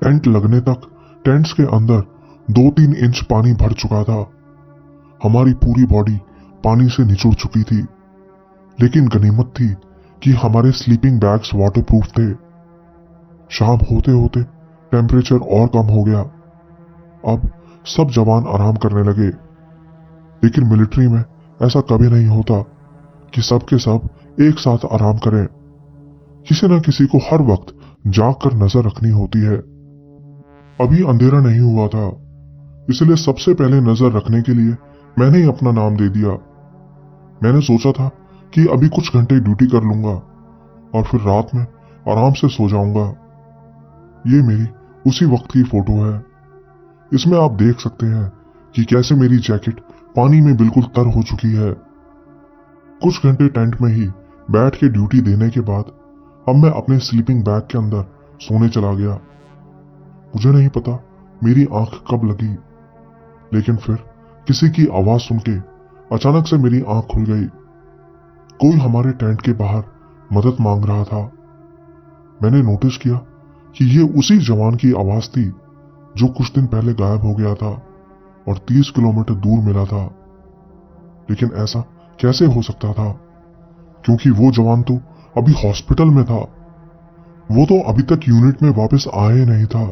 S2: टेंट लगने तक टेंट्स के अंदर 2-3 इंच पानी भर चुका था। हमारी पूरी बॉडी पानी से निचुड़ चुकी थी, लेकिन गनीमत थी कि हमारे स्लीपिंग बैग्स वाटरप्रूफ थे। शाम होते होते टेम्परेचर और कम हो गया। अब सब जवान आराम करने लगे, लेकिन मिलिट्री में ऐसा कभी नहीं होता कि सबके सब एक साथ आराम करें। किसी न किसी को हर वक्त जाग कर नजर रखनी होती है। अभी अंधेरा नहीं हुआ था, इसलिए सबसे पहले नजर रखने के लिए मैंने ही अपना नाम दे दिया। मैंने सोचा था कि अभी कुछ घंटे ड्यूटी कर लूंगा और फिर रात में आराम से सो जाऊंगा। ये मेरी उसी वक्त की फोटो है। इसमें आप देख सकते हैं कि कैसे मेरी जैकेट पानी में बिल्कुल तर हो चुकी है। कुछ घंटे टेंट में ही बैठ के ड्यूटी देने के बाद अब मैं अपने स्लीपिंग बैग के अंदर सोने चला गया। मुझे नहीं पता मेरी आंख कब लगी, लेकिन फिर किसी की आवाज सुन के अचानक से मेरी आंख खुल गई। कोई हमारे टेंट के बाहर मदद मांग रहा था। मैंने नोटिस किया कि ये उसी जवान की आवाज थी जो कुछ दिन पहले गायब हो गया था और 30 किलोमीटर दूर मिला था। लेकिन ऐसा कैसे हो सकता था, क्योंकि वो जवान तो अभी हॉस्पिटल में था। वो तो अभी तक यूनिट में वापस आया ही नहीं था।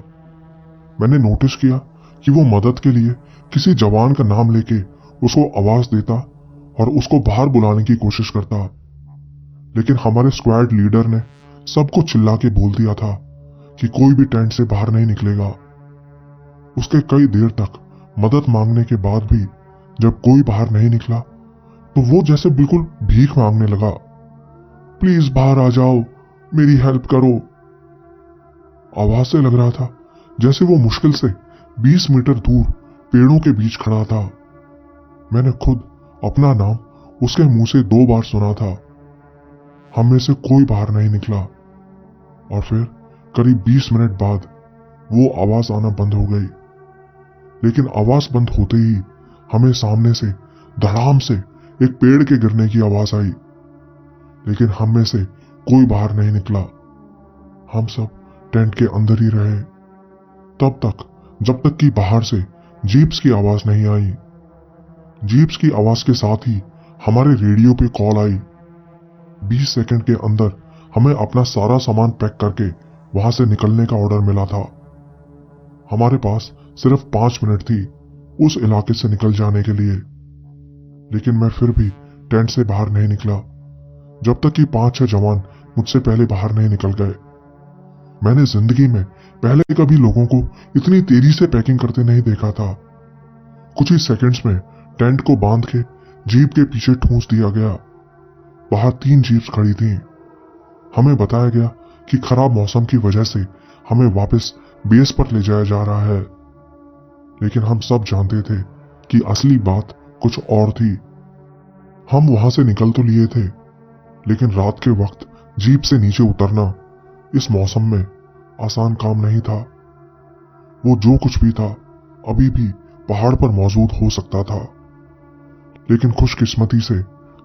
S2: मैंने नोटिस किया कि वो मदद के लिए किसी जवान का नाम लेके उसको आवाज देता और उसको बाहर बुलाने की कोशिश करता। लेकिन हमारे स्क्वाड लीडर ने सबको चिल्ला के बोल दिया था कि कोई भी टेंट से बाहर नहीं निकलेगा। उसके कई देर तक मदद मांगने के बाद भी जब कोई बाहर नहीं निकला तो वो जैसे बिल्कुल भीख मांगने लगा। प्लीज बाहर आ जाओ, मेरी हेल्प करो। आवाज से लग रहा था जैसे वो मुश्किल से 20 मीटर दूर पेड़ों के बीच खड़ा था। मैंने खुद अपना नाम उसके मुंह से 2 बार सुना था। हम में से कोई बाहर नहीं निकला और फिर करीब 20 मिनट बाद वो आवाज आना बंद हो गई। लेकिन आवाज बंद होते ही हमें सामने से धड़ाम से एक पेड़ के गिरने की आवाज आई। लेकिन हम में से कोई बाहर नहीं निकला। हम सब टेंट के अंदर ही रहे तब तक जब तक कि बाहर से जीप्स की आवाज नहीं आई। जीप्स की आवाज के साथ ही हमारे रेडियो पे कॉल आई। 20 सेकंड के अंदर हमें अपना सारा सामान पैक करके वहां से निकलने का ऑर्डर मिला था। हमारे पास सिर्फ 5 मिनट थी उस इलाके से निकल जाने के लिए। लेकिन मैं फिर भी टेंट से बाहर नहीं निकला जब तक कि 5-6 जवान मुझसे पहले बाहर नहीं निकल गए। मैंने जिंदगी में पहले कभी लोगों को इतनी तेजी से पैकिंग करते नहीं देखा था। कुछ ही सेकंड्स में टेंट को बांध के जीप के पीछे ठूंस दिया गया। बाहर 3 जीप्स खड़ी थीं। हमें बताया गया कि खराब मौसम की वजह से हमें वापस बेस पर ले जाया जा रहा है। लेकिन हम सब जानते थे कि असली बात कुछ और थी। हम वहां से निकल तो लिए थे, लेकिन रात के वक्त जीप से नीचे उतरना इस मौसम में आसान काम नहीं था। वो जो कुछ भी था अभी भी पहाड़ पर मौजूद हो सकता था। लेकिन खुशकिस्मती से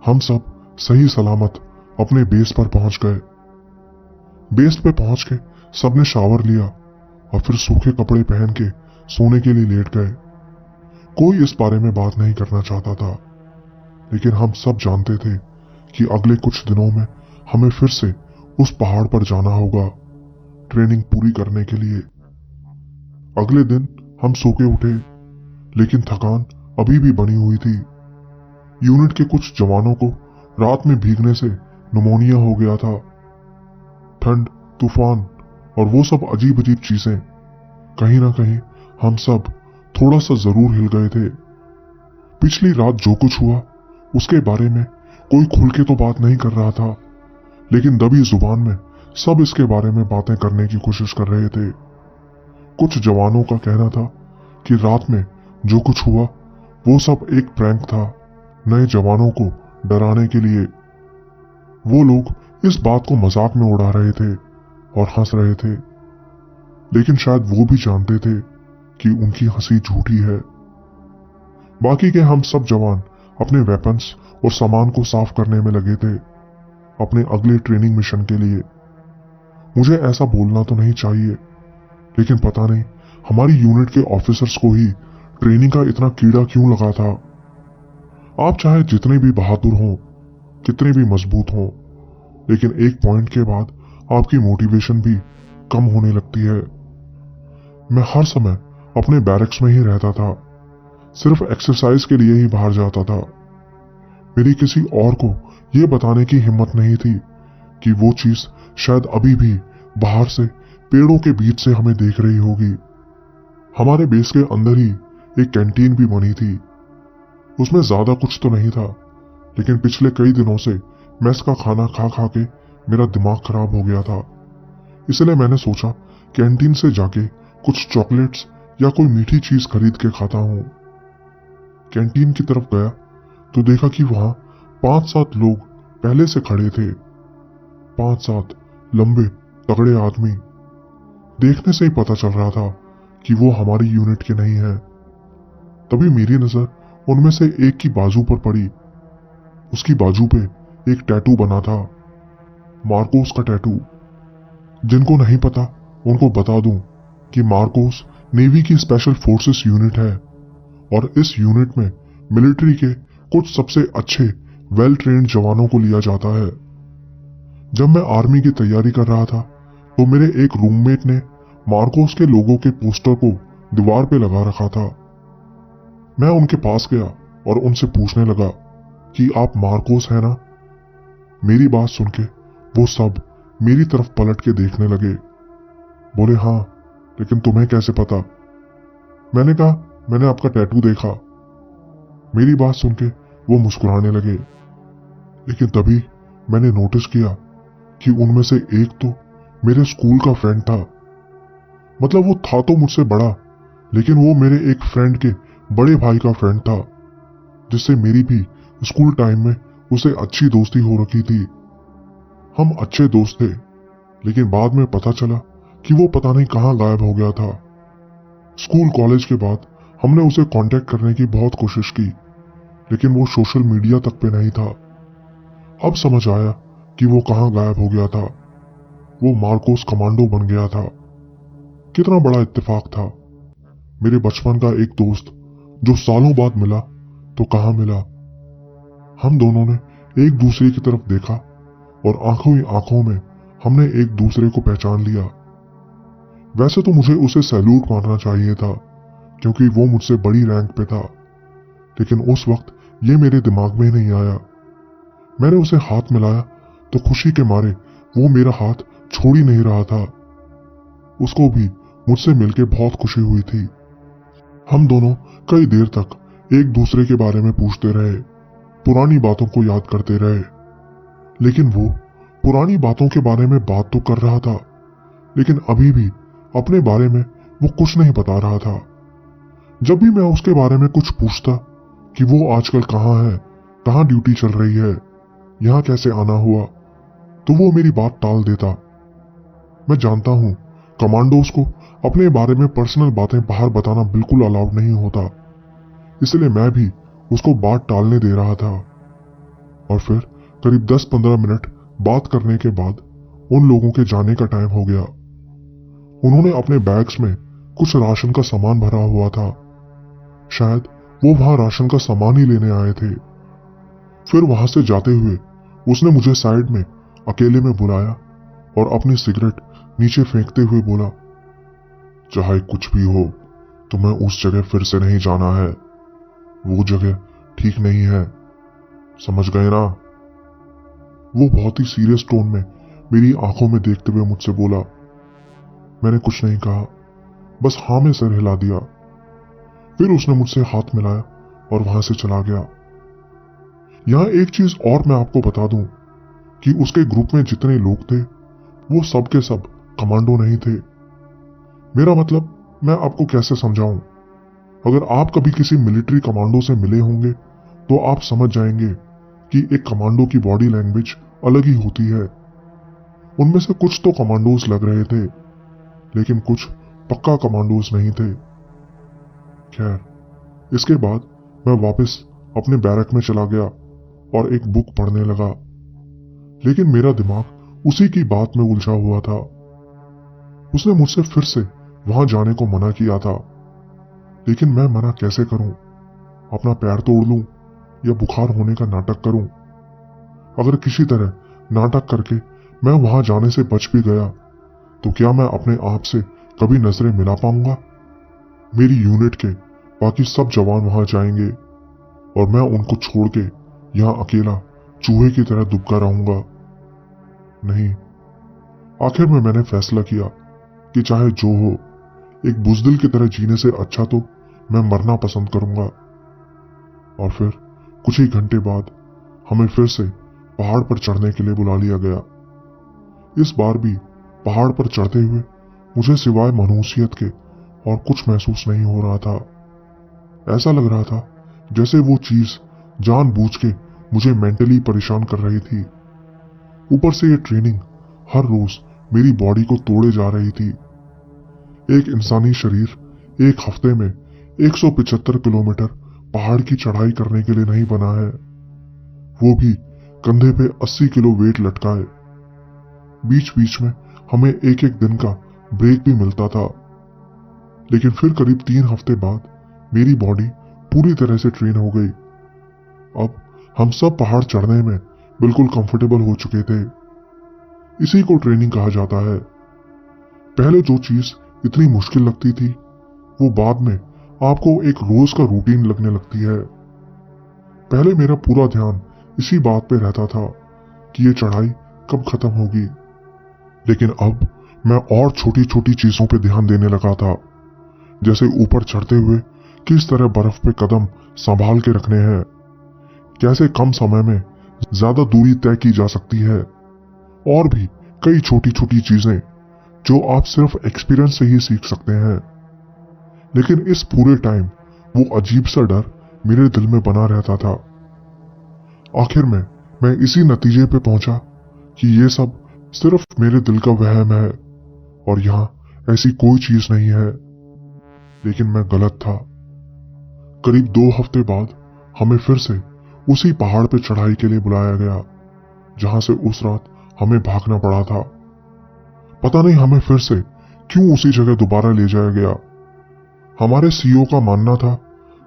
S2: हम सब सही सलामत अपने बेस पर पहुंच गए। बेस पे पहुंच के सबने शावर लिया और फिर सूखे कपड़े पहन के सोने के लिए लेट गए। कोई इस बारे में बात नहीं करना चाहता था, लेकिन हम सब जानते थे कि अगले कुछ दिनों में हमें फिर से उस पहाड़ पर जाना होगा ट्रेनिंग पूरी करने के लिए। अगले दिन हम सो के उठे, लेकिन थकान अभी भी बनी हुई थी। यूनिट के कुछ जवानों को रात में भीगने से निमोनिया हो गया था। ठंड, तूफान और वो सब अजीब अजीब चीजें, कहीं ना कहीं हम सब थोड़ा सा जरूर हिल गए थे। पिछली रात जो कुछ हुआ उसके बारे में कोई खुल के तो बात नहीं कर रहा था, लेकिन दबी जुबान में सब इसके बारे में बातें करने की कोशिश कर रहे थे। कुछ जवानों का कहना था कि रात में जो कुछ हुआ वो सब एक प्रैंक था, नए जवानों को डराने के लिए। वो लोग इस बात को मजाक में उड़ा रहे थे और हंस रहे थे, लेकिन शायद वो भी जानते थे कि उनकी हंसी झूठी है। बाकी के हम सब जवान अपने वेपन्स और सामान को साफ करने में लगे थे अपने अगले ट्रेनिंग मिशन के लिए। मुझे ऐसा बोलना तो नहीं चाहिए, लेकिन पता नहीं हमारी यूनिट के ऑफिसर्स को ही ट्रेनिंग का इतना कीड़ा क्यों लगा था। आप चाहे जितने भी बहादुर हों, कितने भी मजबूत हों, लेकिन एक पॉइंट के बाद आपकी मोटिवेशन भी कम होने लगती है। मैं हर समय अपने बैरक्स में ही रहता था, सिर्फ एक्सरसाइज के लिए ही बाहर जाता था। मेरी किसी और को यह बताने की हिम्मत नहीं थी कि वो चीज शायद अभी भी बाहर से पेड़ों के बीच से हमें देख रही होगी। हमारे बेस के अंदर ही एक कैंटीन भी बनी थी। उसमें ज्यादा कुछ तो नहीं था, लेकिन पिछले कई दिनों से मेस का खाना खा खा के मेरा दिमाग खराब हो गया था। इसलिए मैंने सोचा कैंटीन से जाके कुछ चॉकलेट्स या कोई मीठी चीज खरीद के खाता हूं। कैंटीन की तरफ गया तो देखा कि वहां 5-7 लोग पहले से खड़े थे। 5-7 लंबे तगड़े आदमी। देखने से ही पता चल रहा था कि वो हमारी यूनिट के नहीं है। तभी मेरी नजर उनमें से एक की बाजू पर पड़ी। उसकी बाजू पे एक टैटू बना था, मार्कोस का टैटू। जिनको नहीं पता उनको बता दूं कि मार्कोस नेवी की स्पेशल फोर्सेस यूनिट है और इस यूनिट में मिलिट्री के कुछ सबसे अच्छे वेल ट्रेन्ड जवानों को लिया जाता है। जब मैं आर्मी की तैयारी कर रहा था तो मेरे एक रूममेट ने मार्कोस के लोगों के पोस्टर को दीवार पे लगा रखा था। मैं उनके पास गया और उनसे पूछने लगा कि आप मार्कोस है ना? मेरी बात सुन के वो सब मेरी तरफ पलट के देखने लगे। बोले हाँ, लेकिन तुम्हें कैसे पता? मैंने कहा मैंने आपका टैटू देखा। मेरी बात सुन के वो मुस्कुराने लगे, लेकिन तभी मैंने नोटिस किया कि उनमें से एक तो मेरे स्कूल का फ्रेंड था। मतलब वो था तो मुझसे बड़ा, लेकिन वो मेरे एक फ्रेंड के बड़े भाई का फ्रेंड था, जिससे मेरी भी स्कूल टाइम में उसे अच्छी दोस्ती हो रखी थी। हम अच्छे दोस्त थे, लेकिन बाद में पता चला कि वो पता नहीं कहां गायब हो गया था। स्कूल कॉलेज के बाद हमने उसे कांटेक्ट करने की बहुत कोशिश की, लेकिन वो सोशल मीडिया तक पे नहीं था। अब समझ आया कि वो कहां गायब हो गया था। वो मार्कोस कमांडो बन गया था। कितना बड़ा इत्तेफाक था। मेरे बचपन का एक दोस्त जो सालों बाद मिला तो कहां मिला। हम दोनों ने एक दूसरे की तरफ देखा और आंखों ही आंखों में हमने एक दूसरे को पहचान लिया। वैसे तो मुझे उसे सैल्यूट मारना चाहिए था, क्योंकि वो मुझसे बड़ी रैंक पे था, लेकिन उस वक्त ये मेरे दिमाग में नहीं आया। मैंने उसे हाथ मिलाया तो खुशी के मारे वो मेरा हाथ छोड़ ही नहीं रहा था। उसको भी मुझसे मिलके बहुत खुशी हुई थी। हम दोनों कई देर तक एक दूसरे के बारे में पूछते रहे, पुरानी बातों को याद करते रहे। लेकिन वो पुरानी बातों के बारे में बात तो कर रहा था, लेकिन अभी भी अपने बारे में वो कुछ नहीं बता रहा था। जब भी मैं उसके बारे में कुछ पूछता कि वो आजकल कहाँ है, कहाँ ड्यूटी चल रही है, यहाँ कैसे आना हुआ, तो वो मेरी बात टाल देता। मैं जानता हूँ कमांडोज को अपने बारे में पर्सनल बातें बाहर बताना बिल्कुल अलाउड नहीं होता, इसलिए मैं भी उसको बात टालने दे रहा था। और फिर करीब 10-15 मिनट बात करने के बाद उन लोगों के जाने का टाइम हो गया। उन्होंने अपने बैग्स में कुछ राशन का सामान भरा हुआ था। शायद वो वहां राशन का सामान ही लेने आए थे। फिर वहां से जाते हुए उसने मुझे साइड में अकेले में बुलाया और अपनी सिगरेट नीचे फेंकते हुए बोला, चाहे कुछ भी हो, तुम्हें उस जगह फिर से नहीं जाना है। वो जगह ठीक नहीं है, समझ गए ना? वो बहुत ही सीरियस टोन में मेरी आंखों में देखते हुए मुझसे बोला। मैंने कुछ नहीं कहा, बस हाँ में सर हिला दिया। फिर उसने मुझसे हाथ मिलाया और वहां से चला गया। यहां एक चीज और मैं आपको बता दूं कि उसके ग्रुप में जितने लोग थे वो सब के सब कमांडो नहीं थे। मेरा मतलब मैं आपको कैसे समझाऊं? अगर आप कभी किसी मिलिट्री कमांडो से मिले होंगे तो आप समझ जाएंगे कि एक कमांडो की बॉडी लैंग्वेज अलग ही होती है। उनमें से कुछ तो कमांडोज लग रहे थे, लेकिन कुछ पक्का कमांडोज नहीं थे। खैर, इसके बाद मैं वापस अपने बैरक में चला गया और एक बुक पढ़ने लगा, लेकिन मेरा दिमाग उसी की बात में उलझा हुआ था। उसने मुझसे फिर से वहां जाने को मना किया था, लेकिन मैं मना कैसे करूं? अपना पैर तोड़ लूं या बुखार होने का नाटक करूं? अगर किसी तरह नाटक करके मैं वहां जाने से बच भी गया तो क्या मैं अपने आप से कभी नजरें मिला पाऊंगा? मेरी यूनिट के बाकी सब जवान वहां जाएंगे और मैं उनको छोड़ के यहां अकेला चूहे की तरह दुबका रहूंगा। नहीं, आखिर में मैंने फैसला किया कि चाहे जो हो, एक बुजदिल की तरह जीने से अच्छा तो मैं मरना पसंद करूंगा। और फिर कुछ ही घंटे बाद हमें फिर से पहाड़ पर चढ़ने के लिए बुला लिया गया। इस बार भी पहाड़ पर चढ़ते हुए मुझे सिवाय मनहूसियत के और कुछ महसूस नहीं हो रहा था। ऐसा लग रहा था जैसे वो चीज जानबूझ के मुझे मेंटली परेशान कर रही थी। ऊपर से ये ट्रेनिंग हर रोज मेरी बॉडी को तोड़े जा रही थी। एक इंसानी शरीर एक हफ्ते में 175 किलोमीटर पहाड़ की चढ़ाई करने के लिए नहीं बना है, वो भी कंधे पे 80 किलो वेट लटकाए। बीच बीच में हमें एक एक दिन का ब्रेक भी मिलता था। लेकिन फिर करीब 3 हफ्ते बाद मेरी बॉडी पूरी तरह से ट्रेन हो गई। अब हम सब पहाड़ चढ़ने में बिल्कुल कंफर्टेबल हो चुके थे। इसी को ट्रेनिंग कहा जाता है। पहले जो चीज इतनी मुश्किल लगती थी, वो बाद में आपको एक रोज का रूटीन लगने लगती है। पहले मेरा पूरा ध्यान इसी बात पे रहता था कि ये चढ़ाई कब खत्म होगी। लेकिन अब मैं और छोटी छोटी चीजों पे ध्यान देने लगा था, जैसे ऊपर चढ़ते हुए किस तरह बर्फ पे कदम संभाल के रखने हैं, कैसे कम समय में ज्यादा दूरी तय की जा सकती है, और भी कई छोटी छोटी चीजें जो आप सिर्फ एक्सपीरियंस से ही सीख सकते हैं। लेकिन इस पूरे टाइम वो अजीब सा डर मेरे दिल में बना रहता था। आखिर में मैं इसी नतीजे पे पहुंचा कि ये सब सिर्फ मेरे दिल का वहम है और यहां ऐसी कोई चीज नहीं है। लेकिन मैं गलत था। करीब 2 हफ्ते बाद हमें फिर से उसी पहाड़ पे चढ़ाई के लिए बुलाया गया, जहां से उस रात हमें भागना पड़ा था। पता नहीं हमें फिर से क्यों उसी जगह दोबारा ले जाया गया। हमारे सीईओ का मानना था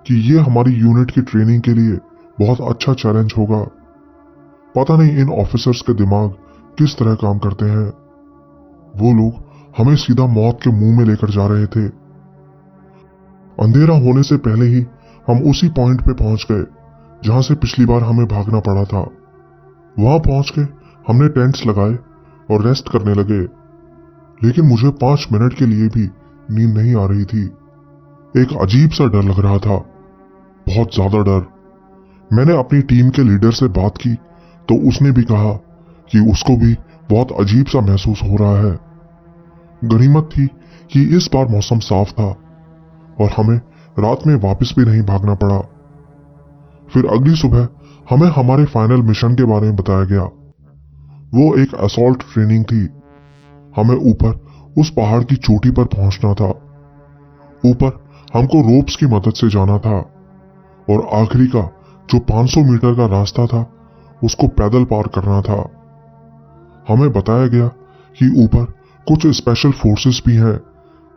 S2: कि ये हमारी यूनिट की ट्रेनिंग के लिए बहुत अच्छा चैलेंज होगा। पता नहीं इन ऑफिसर्स के दिमाग किस तरह काम करते हैं। वो लोग हमें सीधा मौत के मुंह में लेकर जा रहे थे। अंधेरा होने से पहले ही हम उसी पॉइंट पे पहुंच गए जहां से पिछली बार हमें भागना पड़ा था। वहां पहुंच के हमने टेंट्स लगाए और रेस्ट करने लगे। लेकिन मुझे 5 मिनट के लिए भी नींद नहीं आ रही थी। एक अजीब सा डर लग रहा था, बहुत ज्यादा डर। मैंने अपनी टीम के लीडर से बात की तो उसने भी कहा कि उसको भी बहुत अजीब सा महसूस हो रहा है। गनीमत थी कि इस बार मौसम साफ था और हमें रात में वापस भी नहीं भागना पड़ा। फिर अगली सुबह हमें हमारे फाइनल मिशन के बारे में बताया गया। वो एक असॉल्ट ट्रेनिंग थी। हमें ऊपर उस पहाड़ की चोटी पर पहुंचना था। ऊपर हमको रोप्स की मदद से जाना था और आखिरी का जो 500 मीटर का रास्ता था उसको पैदल पार करना था। हमें बताया गया कि ऊपर कुछ स्पेशल फोर्सेस भी हैं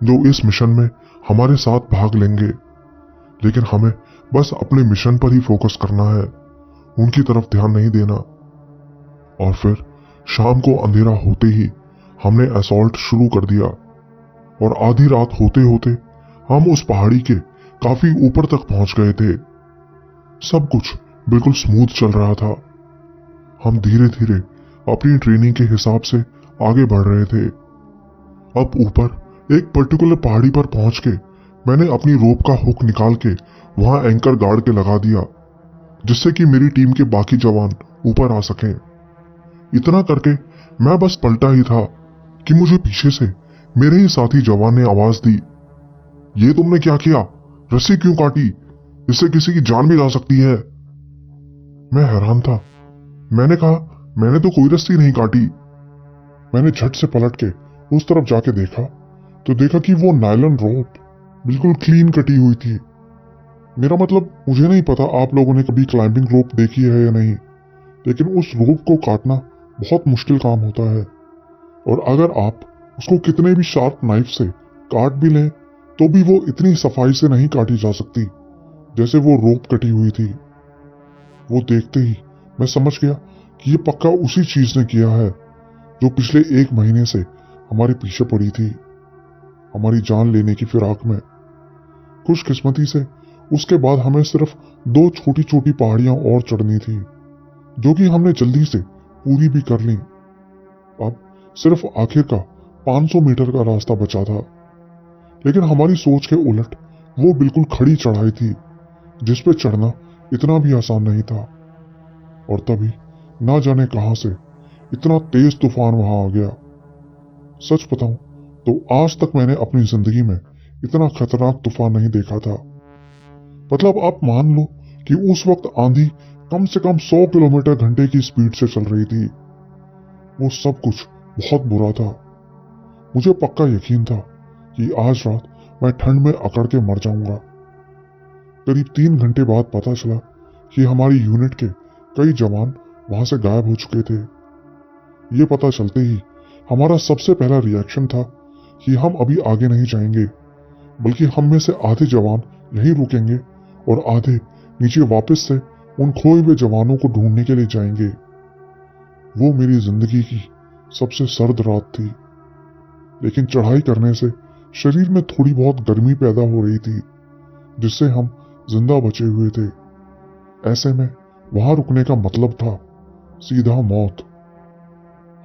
S2: जो इस मिशन में हमारे साथ भाग लेंगे। लेकिन हमें बस अपने मिशन पर ही फोकस करना है, उनकी तरफ ध्यान नहीं देना। और फिर शाम को अंधेरा होते ही हमने असॉल्ट शुरू कर दिया और आधी रात होते होते हम उस पहाड़ी के काफी ऊपर तक पहुंच गए थे। सब कुछ बिल्कुल स्मूथ चल रहा था। हम धीरे धीरे अपनी ट्रेनिंग के हिसाब से आगे बढ़ रहे थे। अब ऊपर एक पर्टिकुलर पहाड़ी पर पहुंच के मैंने अपनी रोप का हुक निकाल के वहां एंकर गाड़ के लगा दिया, जिससे कि मेरी टीम के बाकी जवान ऊपर आ सकें। इतना करके मैं बस पलटा ही था कि मुझे पीछे से मेरे ही साथी जवान ने आवाज दी, ये तुमने क्या किया? रस्सी क्यों काटी? इससे किसी की जान भी जा सकती है। मैं हैरान था। मैंने कहा, मैंने तो कोई रस्सी नहीं काटी। मैंने झट से पलट के उस तरफ जाके देखा तो देखा कि वो नायलॉन रोप बिल्कुल क्लीन कटी हुई थी। मेरा मतलब, मुझे नहीं पता आप लोगों ने कभी क्लाइंबिंग रोप देखी है या नहीं, लेकिन उस रोप को काटना बहुत मुश्किल काम होता है। और अगर आप उसको कितने भी शार्प नाइफ से काट भी लें तो भी वो इतनी सफाई से नहीं काटी जा सकती जैसे वो रोप कटी हुई थी। वो देखते ही मैं समझ गया कि ये पक्का उसी चीज ने किया है जो पिछले 1 महीने से हमारे पीछे पड़ी थी, हमारी जान लेने की फिराक में। खुशकिस्मती से उसके बाद हमें सिर्फ 2 छोटी छोटी पहाड़ियां और चढ़नी थी, जो कि हमने जल्दी से पूरी भी कर ली। अब सिर्फ आखिर का 500 मीटर का रास्ता बचा था। लेकिन हमारी सोच के उलट वो बिल्कुल खड़ी चढ़ाई थी, जिस पे चढ़ना इतना भी आसान नहीं था। और तभी ना जाने कहां से इतना तेज तूफान वहां आ गया। सच बताऊं तो आज तक मैंने अपनी जिंदगी में इतना खतरनाक तूफान नहीं देखा था। मतलब आप मान लो कि उस वक्त आंधी कम से कम 100 किलोमीटर घंटे की स्पीड से चल रही थी। वो सब कुछ बहुत बुरा था। मुझे पक्का यकीन था कि आज रात मैं ठंड में अकड़ के मर जाऊंगा। करीब 3 घंटे बाद पता चला कि हमारी यूनिट के कई जवान वहां से गायब हो चुके थे। ये पता चलते ही हमारा सबसे पहला रिएक्शन था कि हम अभी आगे नहीं जाएंगे, बल्कि हम में से आधे जवान यहीं रुकेंगे और आधे नीचे वापस से उन खोए हुए जवानों को ढूंढने के लिए जाएंगे। वो मेरी जिंदगी की सबसे सर्द रात थी, लेकिन चढ़ाई करने से शरीर में थोड़ी बहुत गर्मी पैदा हो रही थी, जिससे हम जिंदा बचे हुए थे। ऐसे में वहां रुकने का मतलब था सीधा मौत।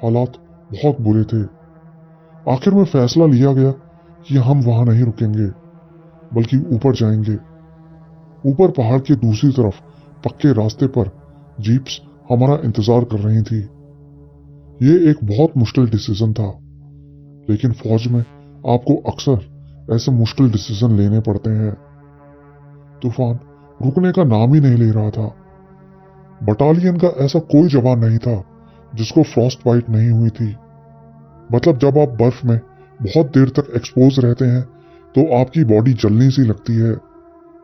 S2: हालात बहुत बुरे थे। आखिर में फैसला लिया गया कि हम वहां नहीं रुकेंगे, बल्कि ऊपर जाएंगे। ऊपर पहाड़ के दूसरी तरफ पक्के रास्ते पर जीप्स हमारा इंतजार कर रही थी। ये एक बहुत मुश्किल डिसीजन था, लेकिन फौज में आपको अक्सर ऐसे मुश्किल डिसीजन लेने पड़ते हैं। तूफान रुकने का नाम ही नहीं ले रहा था। बटालियन का ऐसा कोई जवान नहीं था जिसको फ्रॉस्ट बाइट नहीं हुई थी। मतलब जब आप बर्फ में बहुत देर तक एक्सपोज रहते हैं तो आपकी बॉडी जलनी सी लगती है,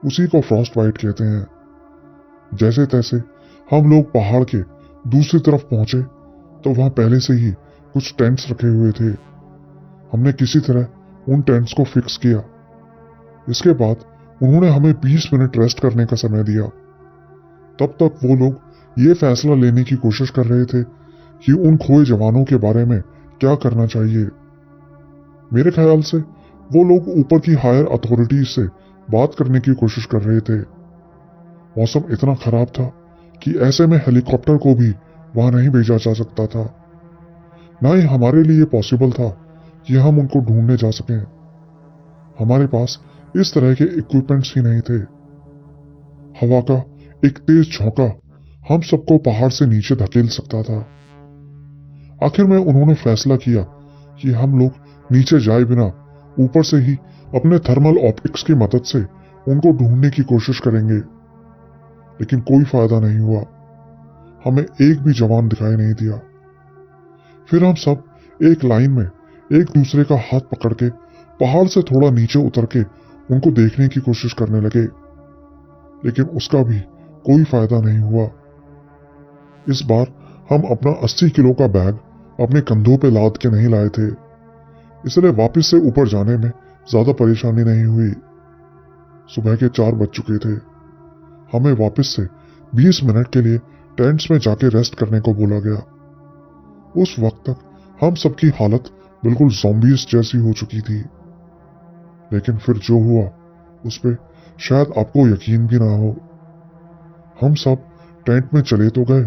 S2: उसी को फ्रॉस्ट बाइट कहते हैं। जैसे तैसे हम लोग पहाड़ के दूसरी तरफ पहुंचे तो वहां पहले से ही कुछ टेंट्स रखे हुए थे। हमने किसी तरह उन टेंट्स को फिक्स किया। इसके बाद उन्होंने हमें 20 मिनट रेस्ट करने का समय दिया। तब तक वो लोग ये फैसला लेने की कोशिश कर रहे थे कि उन खोए जवानों के बारे में क्या करना चाहिए। मेरे ख्याल से वो लोग ऊपर की हायर अथॉरिटीज से बात करने की कोशिश कर रहे थे। मौसम इतना खराब था कि ऐसे में हेलीकॉप्टर को भी वहां नहीं भेजा जा सकता था। ना ही हमारे लिए पॉसिबल था कि हम उनको ढूंढने जा सकें। हमारे पास इस तरह के इक्विपमेंट्स ही नहीं थे। हवा का एक तेज झोंका हम सबको पहाड़ से नीचे धकेल सकता था। आखिर में उन्होंने फैसला किया कि हम लोग नीचे जाए बिना ऊपर से ही अपने थर्मल ऑप्टिक्स की मदद से उनको ढूंढने की कोशिश करेंगे। लेकिन कोई फायदा नहीं हुआ। हमें एक भी जवान दिखाई नहीं दिया। फिर हम सब एक लाइन में एक दूसरे का हाथ पकड़ के पहाड़ से थोड़ा नीचे उतर के उनको देखने की कोशिश करने लगे, लेकिन उसका भी कोई फायदा नहीं हुआ। इस बार हम अपना 80 किलो का बैग अपने कंधों पे लाद के नहीं लाए थे, इसलिए वापस से ऊपर जाने में ज्यादा परेशानी नहीं हुई। सुबह के 4 बज चुके थे। हमें वापस से 20 मिनट के लिए टेंट्स में जाके रेस्ट करने को बोला गया। उस वक्त तक हम सबकी हालत बिल्कुल ज़ॉम्बीज़ जैसी हो चुकी थी। लेकिन फिर जो हुआ उस पे शायद आपको यकीन भी ना हो। हम सब टेंट में चले तो गए,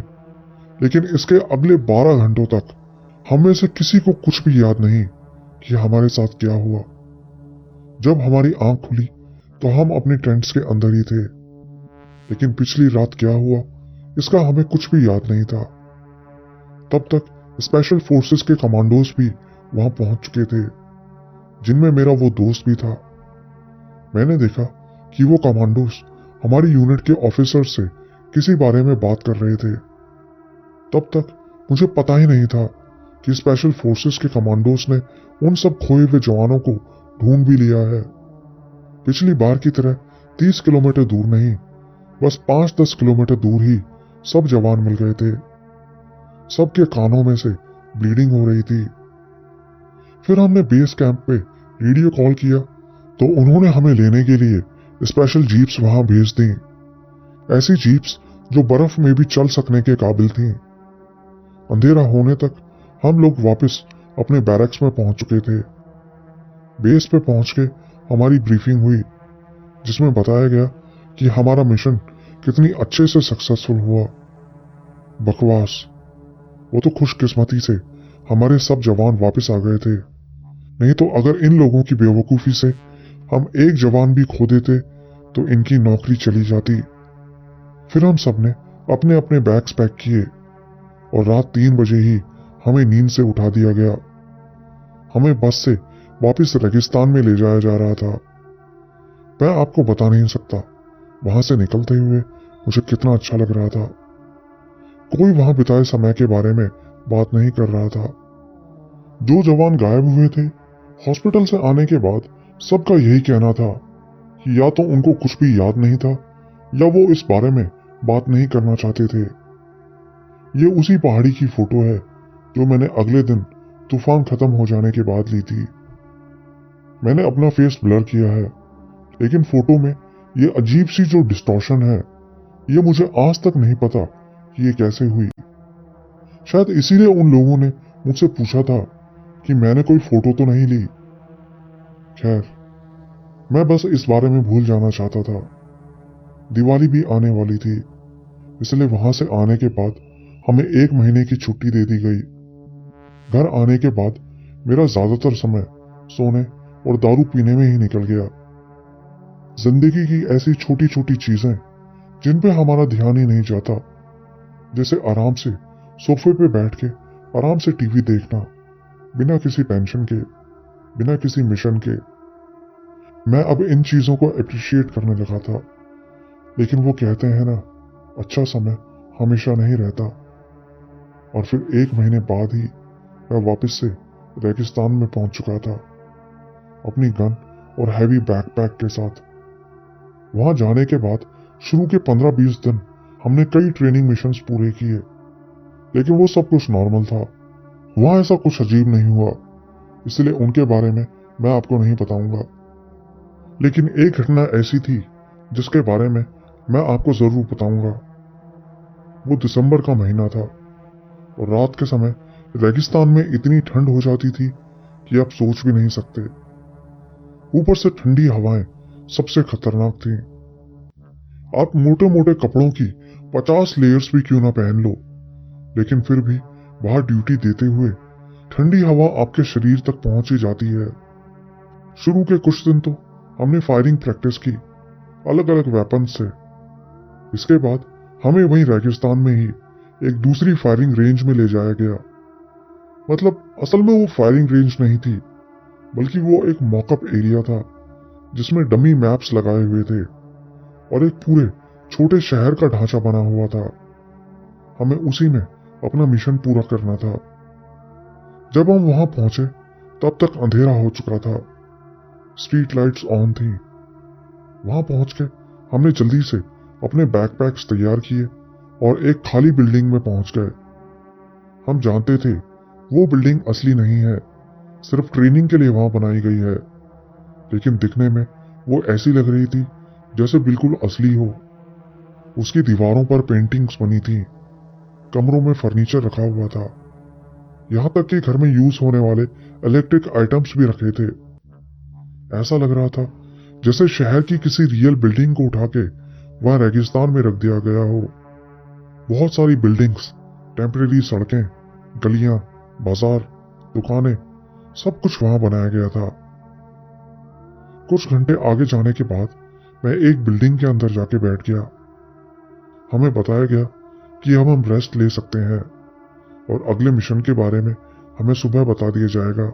S2: लेकिन इसके अगले 12 घंटों तक हम में से किसी को कुछ भी याद नहीं कि हमारे साथ क्या हुआ। जब हमारी आंख खुली तो हम अपने टेंट्स के अंदर ही थे, लेकिन पिछली रात क्या हुआ इसका हमें कुछ भी याद नहीं था। तब तक स्पेशल फोर्सेस के कमांडोज भी वहां पहुंच चुके थे, जिनमें मेरा वो दोस्त भी था। मैंने देखा कि वो कमांडोज हमारी यूनिट के ऑफिसर से किसी बारे में बात कर रहे थे। तब तक मुझे पता ही नहीं था कि स्पेशल फोर्सेस के कमांडोज ने उन सब खोए हुए जवानों को ढूंढ भी लिया है। पिछली बार की तरह 30 किलोमीटर दूर नहीं, बस 5-10 किलोमीटर दूर ही सब जवान मिल गए थे। सबके कानों में से ब्लीडिंग हो रही थी। फिर हमने बेस कैंप पे रेडियो कॉल किया तो उन्होंने हमें लेने के लिए स्पेशल जीप्स वहां भेज दी। ऐसी जीप्स जो बर्फ में भी चल सकने के काबिल थीं। अंधेरा होने तक हम लोग वापस अपने बैरक्स में पहुंच चुके थे। बेस पे पहुंच के हमारी ब्रीफिंग हुई, जिसमें बताया गया कि हमारा मिशन कितनी अच्छे से सक्सेसफुल हुआ। बकवास। वो तो खुशकिस्मती से हमारे सब जवान वापस आ गए थे, नहीं तो अगर इन लोगों की बेवकूफी से हम एक जवान भी खो देते तो इनकी नौकरी चली जाती। फिर हम सब ने अपने अपने बैग्स पैक किए और रात 3 बजे ही हमें नींद से उठा दिया गया। हमें बस से वापस रेगिस्तान में ले जाया जा रहा था। मैं आपको बता नहीं सकता वहां से निकलते हुए मुझे कितना अच्छा लग रहा था। कोई वहां बिताए समय के बारे में बात नहीं कर रहा था। जो जवान गायब हुए थे, हॉस्पिटल से आने के बाद सबका यही कहना था कि या तो उनको कुछ भी याद नहीं था या वो इस बारे में बात नहीं करना चाहते थे। ये उसी पहाड़ी की फोटो है जो मैंने अगले दिन तूफान खत्म हो जाने के बाद ली थी। मैंने अपना फेस ब्लर किया है, लेकिन फोटो में ये अजीब सी जो डिस्टॉर्शन है, ये मुझे आज तक नहीं पता कि ये कैसे हुई। शायद इसीलिए उन लोगों ने मुझसे पूछा था कि मैंने कोई फोटो तो नहीं ली। खैर, मैं बस इस बारे में भूल जाना चाहता था। दिवाली भी आने वाली थी, इसलिए वहां से आने के बाद हमें 1 महीने की छुट्टी दे दी गई। घर आने के बाद मेरा ज्यादातर समय सोने और दारू पीने में ही निकल गया। जिंदगी की ऐसी छोटी छोटी चीजें जिन पे हमारा ध्यान ही नहीं जाता, जैसे आराम से सोफे पे बैठ के आराम से टीवी देखना, बिना किसी टेंशन के, बिना किसी मिशन के। मैं अब इन चीजों को अप्रिशिएट करने लगा था। लेकिन वो कहते हैं ना, अच्छा समय हमेशा नहीं रहता। और फिर 1 महीने बाद ही मैं वापस से रेगिस्तान में पहुंच चुका था, अपनी गन और हैवी बैकपैक के साथ। वहां जाने के बाद शुरू के 15-20 दिन हमने कई ट्रेनिंग मिशंस पूरे किए, लेकिन वो सब कुछ नॉर्मल था। वहां ऐसा कुछ अजीब नहीं हुआ, इसलिए उनके बारे में मैं आपको नहीं बताऊंगा। लेकिन एक घटना ऐसी थी जिसके बारे में मैं आपको जरूर बताऊंगा। वो दिसंबर का महीना था और रात के समय रेगिस्तान में इतनी ठंड हो जाती थी कि आप सोच भी नहीं सकते। ऊपर से ठंडी हवाएं सबसे खतरनाक थी। आप मोटे मोटे कपड़ों की 50 लेयर्स भी क्यों ना पहन लो, लेकिन फिर भी बाहर ड्यूटी देते हुए ठंडी हवा आपके शरीर तक पहुंच ही जाती है। शुरू के कुछ दिन तो हमने फायरिंग प्रैक्टिस की, अलग अलग वेपन से। इसके बाद हमें वहीं रेगिस्तान में ही एक दूसरी फायरिंग रेंज में ले जाया गया। मतलब असल में वो फायरिंग रेंज नहीं थी, बल्कि वो एक मॉकअप एरिया था जिसमें डमी मैप्स लगाए हुए थे और एक पूरे छोटे शहर का ढांचा बना हुआ था। हमें उसी में अपना मिशन पूरा करना था। जब हम वहां पहुंचे तब तक अंधेरा हो चुका था, स्ट्रीट लाइट्स ऑन थी। वहां पहुंच के हमने जल्दी से अपने बैकपैक्स तैयार किए और एक खाली बिल्डिंग में पहुंच गए। हम जानते थे वो बिल्डिंग असली नहीं है, सिर्फ ट्रेनिंग के लिए वहां बनाई गई है, लेकिन दिखने में वो ऐसी लग रही थी जैसे बिल्कुल असली हो। उसकी दीवारों पर पेंटिंग्स बनी थी, कमरों में फर्नीचर रखा हुआ था, यहां तक कि घर में यूज होने वाले इलेक्ट्रिक आइटम्स भी रखे थे। ऐसा लग रहा था जैसे शहर की किसी रियल बिल्डिंग को उठा के वहां रेगिस्तान में रख दिया गया हो। बहुत सारी बिल्डिंग्स, टेम्परेरी सड़कें, गलियां, बाजार, दुकानें, सब कुछ वहां बनाया गया था। कुछ घंटे आगे जाने के बाद मैं एक बिल्डिंग के अंदर जाके बैठ गया। हमें बताया गया कि अब हम रेस्ट ले सकते हैं और अगले मिशन के बारे में हमें सुबह बता दिया जाएगा।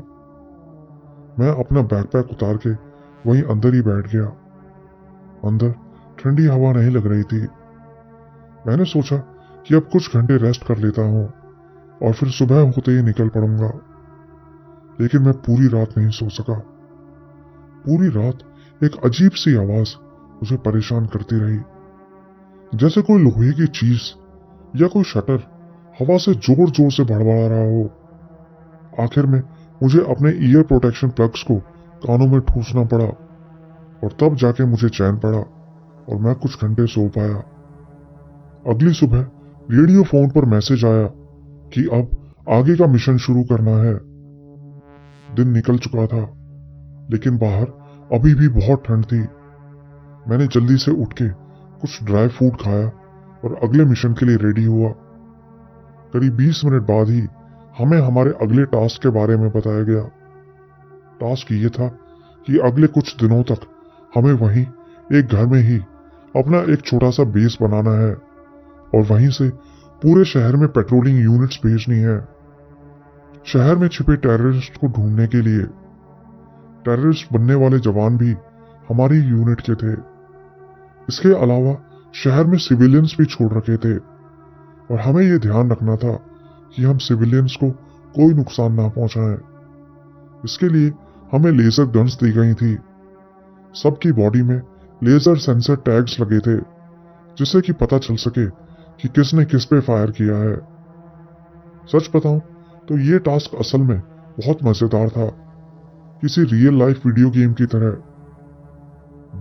S2: मैं अपना बैकपैक उतार के वहीं अंदर ही बैठ गया। अंदर ठंडी हवा नहीं लग रही थी। मैंने सोचा कि अब कुछ घंटे रेस्ट कर लेता हूं और फिर सुबह होते ही निकल पड़ूंगा। लेकिन मैं पूरी रात नहीं सो सका। पूरी रात एक अजीब सी आवाज मुझे परेशान करती रही, जैसे कोई लोहे की चीज या कोई शटर हवा से जोर जोर से बड़बड़ा रहा हो। आखिर में मुझे अपने ईयर प्रोटेक्शन प्लग्स को कानों में ठूसना पड़ा और तब जाके मुझे चैन पड़ा और मैं कुछ घंटे सो पाया। अगली सुबह रेडियो फोन पर मैसेज आया कि अब आगे का मिशन शुरू करना है। दिन निकल चुका था, लेकिन बाहर अभी भी बहुत ठंड थी। मैंने जल्दी से उठ के कुछ ड्राई फ्रूट खाया और अगले मिशन के लिए रेडी हुआ। करीब 20 मिनट बाद ही हमें हमारे अगले टास्क के बारे में बताया गया। टास्क ये था कि अगले कुछ दिनों तक हमें वहीं एक घर में ही अपना एक छोटा सा बेस बनाना है और वहीं से पूरे शहर में पेट्रोलिंग यूनिट्स भेजनी है, शहर में छिपे टेररिस्ट को ढूंढने के लिए। टेररिस्ट बनने वाले जवान भी हमारी यूनिट के थे। इसके अलावा शहर में सिविलियंस भी छोड़ रखे थे और हमें यह ध्यान रखना था कि हम सिविलियंस को कोई नुकसान ना पहुंचाएं। इसके लिए हमें लेजर गन्स दी गई थी। सबकी बॉडी में लेजर सेंसर टैग्स लगे थे, जिससे कि पता चल सके कि किसने किस पे फायर किया है। सच बताऊं तो ये टास्क असल में बहुत मजेदार था, किसी रियल लाइफ वीडियो गेम की तरह।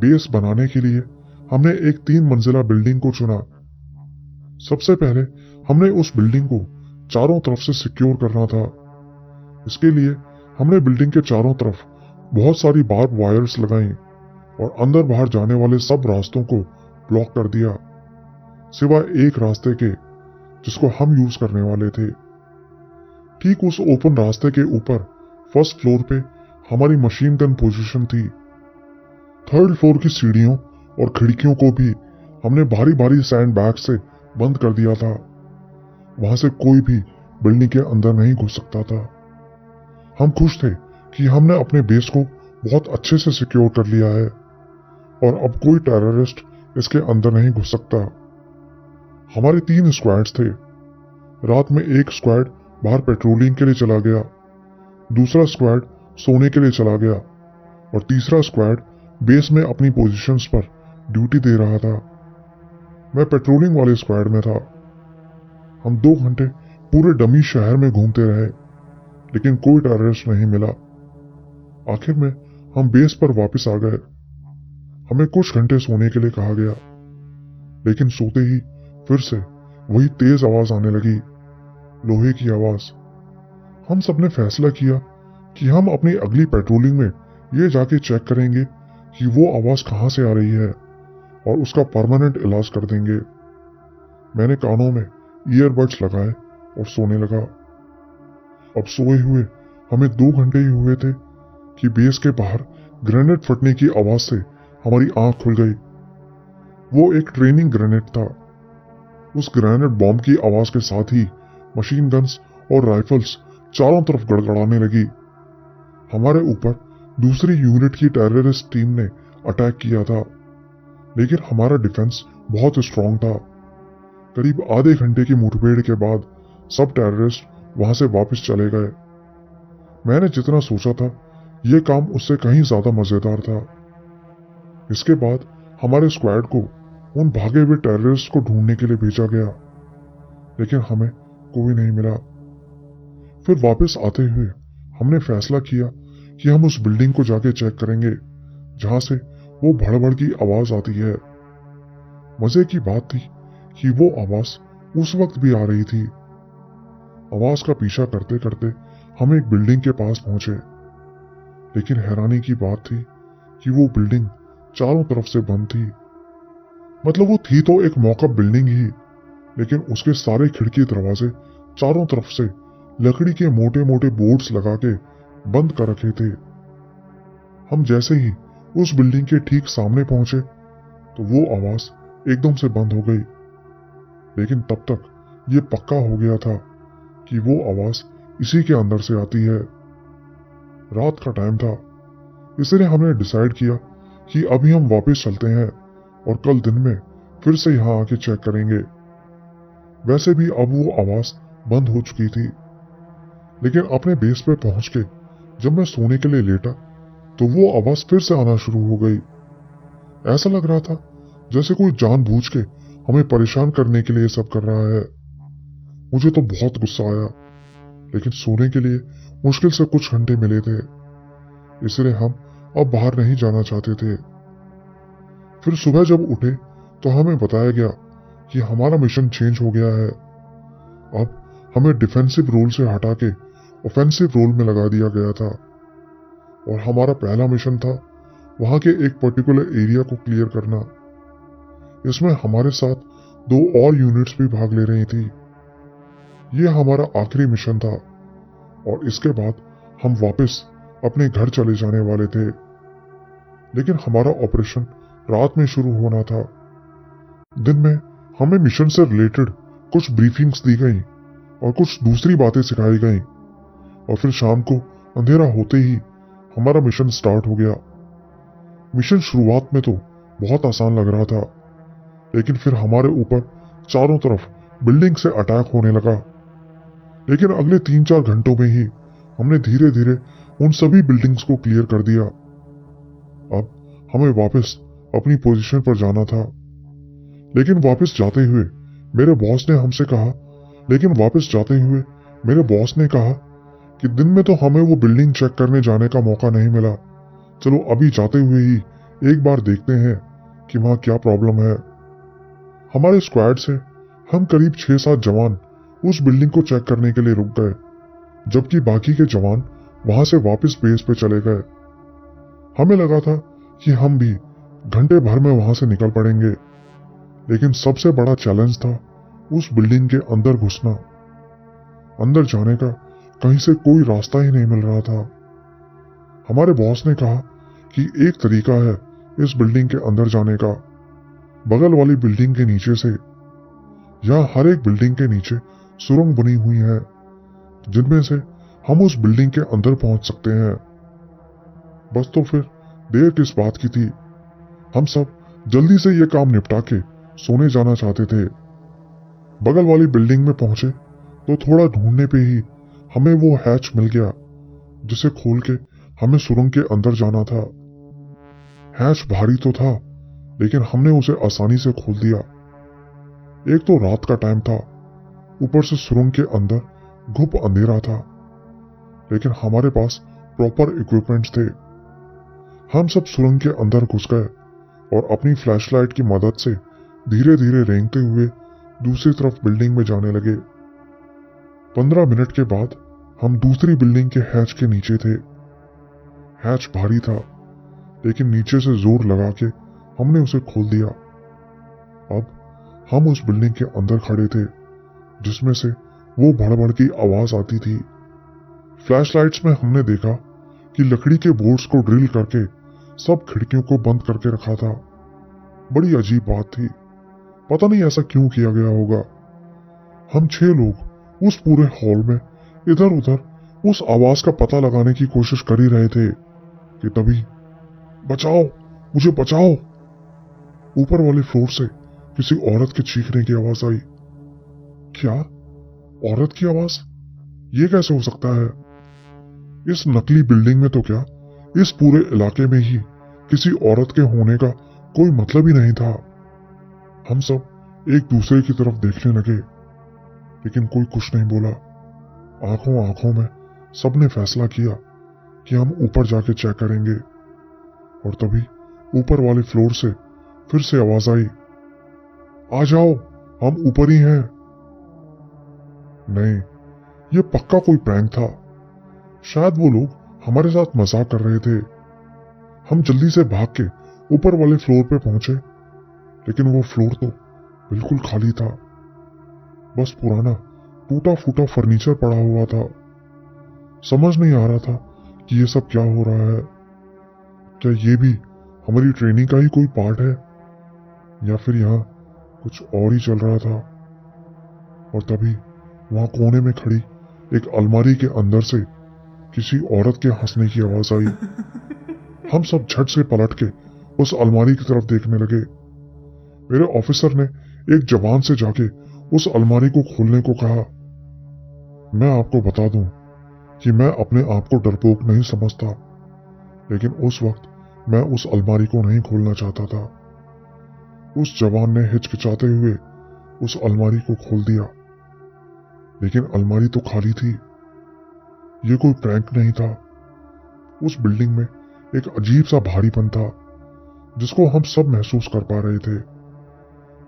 S2: बेस बनाने के लिए हमने एक 3 मंजिला बिल्डिंग को चुना। सबसे पहले हमने उस बिल्डिंग को चारों तरफ से सिक्योर करना था। इसके लिए हमने बिल्डिंग के चारों तरफ बहुत सारी बार्ब वायर्स लगाई और अंदर बाहर जाने वाले सब रास्तों को ब्लॉक कर दिया, सिवाय एक रास्ते के जिसको हम यूज करने वाले थे। ठीक उस ओपन रास्ते के ऊपर फर्स्ट फ्लोर पे हमारी मशीन गन पोजीशन थी। थर्ड फ्लोर की सीढ़ियों और खिड़कियों को भी हमने भारी भारी सैंड बैग से बंद कर दिया था। वहां से कोई भी बिल्डिंग के अंदर नहीं घुस सकता था। हम खुश थे कि हमने अपने बेस को बहुत अच्छे से सिक्योर कर लिया है और अब कोई टेररिस्ट इसके अंदर नहीं घुस सकता। हमारे 3 स्क्वाड्स थे। रात में एक स्क्वाड बाहर पेट्रोलिंग के लिए चला गया, दूसरा स्क्वाड सोने के लिए चला गया और तीसरा स्क्वाड बेस में अपनी पोजीशंस पर ड्यूटी दे रहा था। मैं पेट्रोलिंग वाले स्क्वाड में था। हम 2 घंटे पूरे डमी शहर में घूमते रहे, लेकिन कोई टेररिस्ट नहीं मिला। आखिर में हम बेस पर वापस आ गए। हमें कुछ घंटे सोने के लिए कहा गया, लेकिन सोते ही फिर से वही तेज आवाज आने लगी, लोहे की आवाज। हम सबने फैसला किया कि हम अपनी अगली पेट्रोलिंग में ये जाके चेक करेंगे कि वो आवाज कहां से आ रही है और उसका परमानेंट इलाज कर देंगे। मैंने कानों में ईयरबड्स लगाए और सोने लगा। अब सोए हुए हमें 2 घंटे ही हुए थे कि बेस के बाहर ग्रेनेड फटने की आवाज से हमारी आंख खुल गई। वो एक ट्रेनिंग ग्रेनेड था। उस ग्रेनेड बॉम्ब की आवाज के साथ ही मशीन गन्स और राइफल्स चारों तरफ गड़गड़ाने लगी। हमारे ऊपर दूसरी यूनिट की टेररिस्ट टीम ने अटैक किया था, लेकिन हमारा डिफेंस बहुत स्ट्रांग था। करीब आधे घंटे की मुठभेड़ के बाद सब टेररिस्ट वहां से वापस चले गए। मैंने जितना सोचा था यह काम उससे कहीं ज्यादा मजेदार था। इसके बाद हमारे स्क्वाड को उन भागे हुए टेररिस्ट को ढूंढने के लिए भेजा गया, लेकिन हमें कोई नहीं मिला। फिर वापस आते हुए हमने फैसला किया कि हम उस बिल्डिंग को जाके चेक करेंगे जहां से वो भड़बड़ की आवाज आती है। मजे की बात थी कि वो आवाज उस वक्त भी आ रही थी। आवाज का पीछा करते करते हम एक बिल्डिंग के पास पहुंचे, लेकिन हैरानी की बात थी कि वो बिल्डिंग चारों तरफ से बंद थी। मतलब वो थी तो एक मॉकअप बिल्डिंग ही, लेकिन उसके सारे खिड़की दरवाजे चारों तरफ से लकड़ी के मोटे मोटे बोर्ड्स लगा के बंद कर रखे थे। हम जैसे ही उस बिल्डिंग के ठीक सामने पहुंचे तो वो आवाज एकदम से बंद हो गई, लेकिन तब तक ये पक्का हो गया था कि वो आवाज इसी के अंदर से आती है। रात का टाइम था, इसलिए हमने डिसाइड किया कि अभी हम वापस चलते हैं और कल दिन में फिर से यहां आके चेक करेंगे। वैसे भी अब वो आवाज बंद हो चुकी थी, लेकिन अपने बेस पे पहुंच के जब मैं सोने के लिए लेटा तो वो आवाज फिर से आना शुरू हो गई। ऐसा लग रहा था जैसे कोई जानबूझ के हमें परेशान करने के लिए सब कर रहा है। मुझे तो बहुत गुस्सा आया, लेकिन सोने के लिए मुश्किल से कुछ घंटे मिले थे, इसलिए हम अब बाहर नहीं जाना चाहते थे। फिर सुबह जब उठे तो हमें बताया गया कि हमारा मिशन चेंज हो गया है। अब हमें डिफेंसिव रोल से हटा के ऑफेंसिव रोल में लगा दिया गया था और हमारा पहला मिशन था वहां के एक पर्टिकुलर एरिया को क्लियर करना। इसमें हमारे साथ 2 और यूनिट्स भी भाग ले रही थी। यह हमारा आखिरी मिशन था और इसके बाद हम वापस अपने घर चले जाने वाले थे, लेकिन हमारा ऑपरेशन रात में शुरू होना था। दिन में हमें मिशन से रिलेटेड कुछ ब्रीफिंग्स दी गई और कुछ दूसरी बातें सिखाई गई, और फिर शाम को अंधेरा होते ही हमारा मिशन स्टार्ट हो गया। मिशन शुरुआत में तो बहुत आसान लग रहा था, लेकिन फिर हमारे ऊपर चारों तरफ बिल्डिंग से अटैक होने लगा। लेकिन अगले 3-4 घंटों में ही हमने धीरे धीरे उन सभी बिल्डिंग्स को क्लियर कर दिया। अब हमें वापस अपनी पोजीशन पर जाना था। लेकिन वापस जाते हुए मेरे बॉस ने कहा कि दिन में तो हमें वो बिल्डिंग चेक करने जाने का मौका नहीं मिला, चलो अभी जाते हुए ही एक बार देखते हैं कि वहां क्या प्रॉब्लम है। हमारे स्क्वाड से हम करीब 6-7 जवान उस बिल्डिंग को चेक करने के लिए रुक गए, जबकि बाकी के जवान वहां से वापस बेस पे चले गए। हमें लगा था कि हम भी घंटे भर में वहां से निकल पड़ेंगे, लेकिन सबसे बड़ा चैलेंज था उस बिल्डिंग के अंदर घुसना। अंदर जाने का कहीं से कोई रास्ता ही नहीं मिल रहा था। हमारे बॉस ने कहा कि एक तरीका है इस बिल्डिंग के अंदर जाने का, बगल वाली बिल्डिंग के नीचे से। यहाँ हर एक बिल्डिंग के नीचे सुरंग बनी हुई है, जिनमें से हम उस बिल्डिंग के अंदर पहुंच सकते हैं। बस तो फिर देर किस बात की थी। हम सब जल्दी से ये काम निपटा के सोने जाना चाहते थे। बगल वाली बिल्डिंग में पहुंचे तो थोड़ा ढूंढने पे ही हमें वो हैच मिल गया, जिसे खोल के हमें सुरंग के अंदर जाना था। हैच भारी तो था, लेकिन हमने उसे आसानी से खोल दिया। एक तो रात का टाइम था, ऊपर से सुरंग के अंदर घुप अंधेरा था, लेकिन हमारे पास प्रॉपर इक्विपमेंट्स थे। हम सब सुरंग के अंदर घुस गए और अपनी फ्लैशलाइट की मदद से धीरे धीरे रेंगते हुए दूसरी तरफ बिल्डिंग में जाने लगे। 15 मिनट के बाद हम दूसरी बिल्डिंग के हैच के नीचे थे। हैच भारी था, लेकिन नीचे से जोर लगा के हमने उसे खोल दिया। अब हम उस बिल्डिंग के अंदर खड़े थे, जिसमें से वो भड़बड़ की आवाज आती थी। फ्लैशलाइट्स में हमने देखा कि लकड़ी के बोर्ड्स को ड्रिल करके सब खिड़कियों को बंद करके रखा था। बड़ी अजीब बात थी, पता नहीं ऐसा क्यों किया गया होगा। हम 6 लोग उस पूरे हॉल में इधर उधर उस आवाज का पता लगाने की कोशिश कर ही रहे थे कि तभी बचाओ, मुझे बचाओ, ऊपर वाले फ्लोर से किसी औरत के चीखने की आवाज आई। क्या? औरत की आवाज? ये कैसे हो सकता है? इस नकली बिल्डिंग में तो क्या, इस पूरे इलाके में ही किसी औरत के होने का कोई मतलब ही नहीं था। हम सब एक दूसरे की तरफ देखने लगे, लेकिन कोई कुछ नहीं बोला। आंखों आंखों में सबने फैसला किया कि हम ऊपर जाके चेक करेंगे। और तभी ऊपर वाले फ्लोर से फिर से आवाज आई, आ जाओ, हम ऊपर ही हैं। नहीं, ये पक्का कोई प्रैंक था। शायद वो लोग हमारे साथ मजाक कर रहे थे। हम जल्दी से भाग के ऊपर वाले फ्लोर पे पहुंचे, लेकिन वो फ्लोर तो बिल्कुल खाली था। बस पुराना टूटा फूटा फर्नीचर पड़ा हुआ था। समझ नहीं आ रहा था कि ये सब क्या हो रहा है। क्या ये भी हमारी ट्रेनिंग का ही कोई पार्ट है, या फिर यहाँ कुछ और ही चल रहा था। और तभी वहां कोने में खड़ी एक अलमारी के अंदर से किसी औरत के हंसने की आवाज आई। हम सब झट से पलट के उस अलमारी की तरफ देखने लगे। मेरे ऑफिसर ने एक जवान से जाके उस अलमारी को खोलने को कहा। मैं आपको बता दूं कि मैं अपने आप को डरपोक नहीं समझता, लेकिन उस वक्त मैं उस अलमारी को नहीं खोलना चाहता था। उस जवान ने हिचकिचाते हुए उस अलमारी को खोल दिया, लेकिन अलमारी तो खाली थी। ये कोई प्रैंक नहीं था। उस बिल्डिंग में एक अजीब सा भारीपन था, जिसको हम सब महसूस कर पा रहे थे।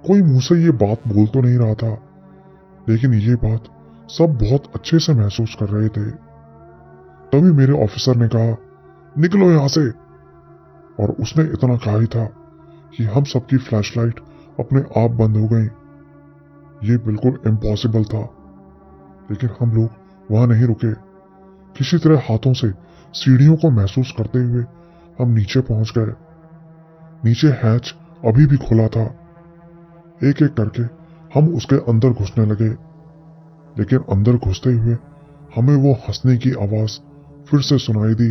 S2: कोई मुंह से ये बात बोल तो नहीं रहा था, लेकिन ये बात सब बहुत अच्छे से महसूस कर रहे थे। तभी मेरे ऑफिसर ने कहा, निकलो यहां से। और उसने इतना कहा ही था कि हम सबकी फ्लैशलाइट अपने आप बंद हो गई। ये बिल्कुल इम्पॉसिबल था, लेकिन हम लोग वहां नहीं रुके। किसी तरह हाथों से सीढ़ियों को महसूस करते हुए हम नीचे पहुंच गए। नीचे हैच अभी भी खुला था। एक एक करके हम उसके अंदर घुसने लगे, लेकिन अंदर घुसते हुए हमें वो हंसने की आवाज फिर से सुनाई दी।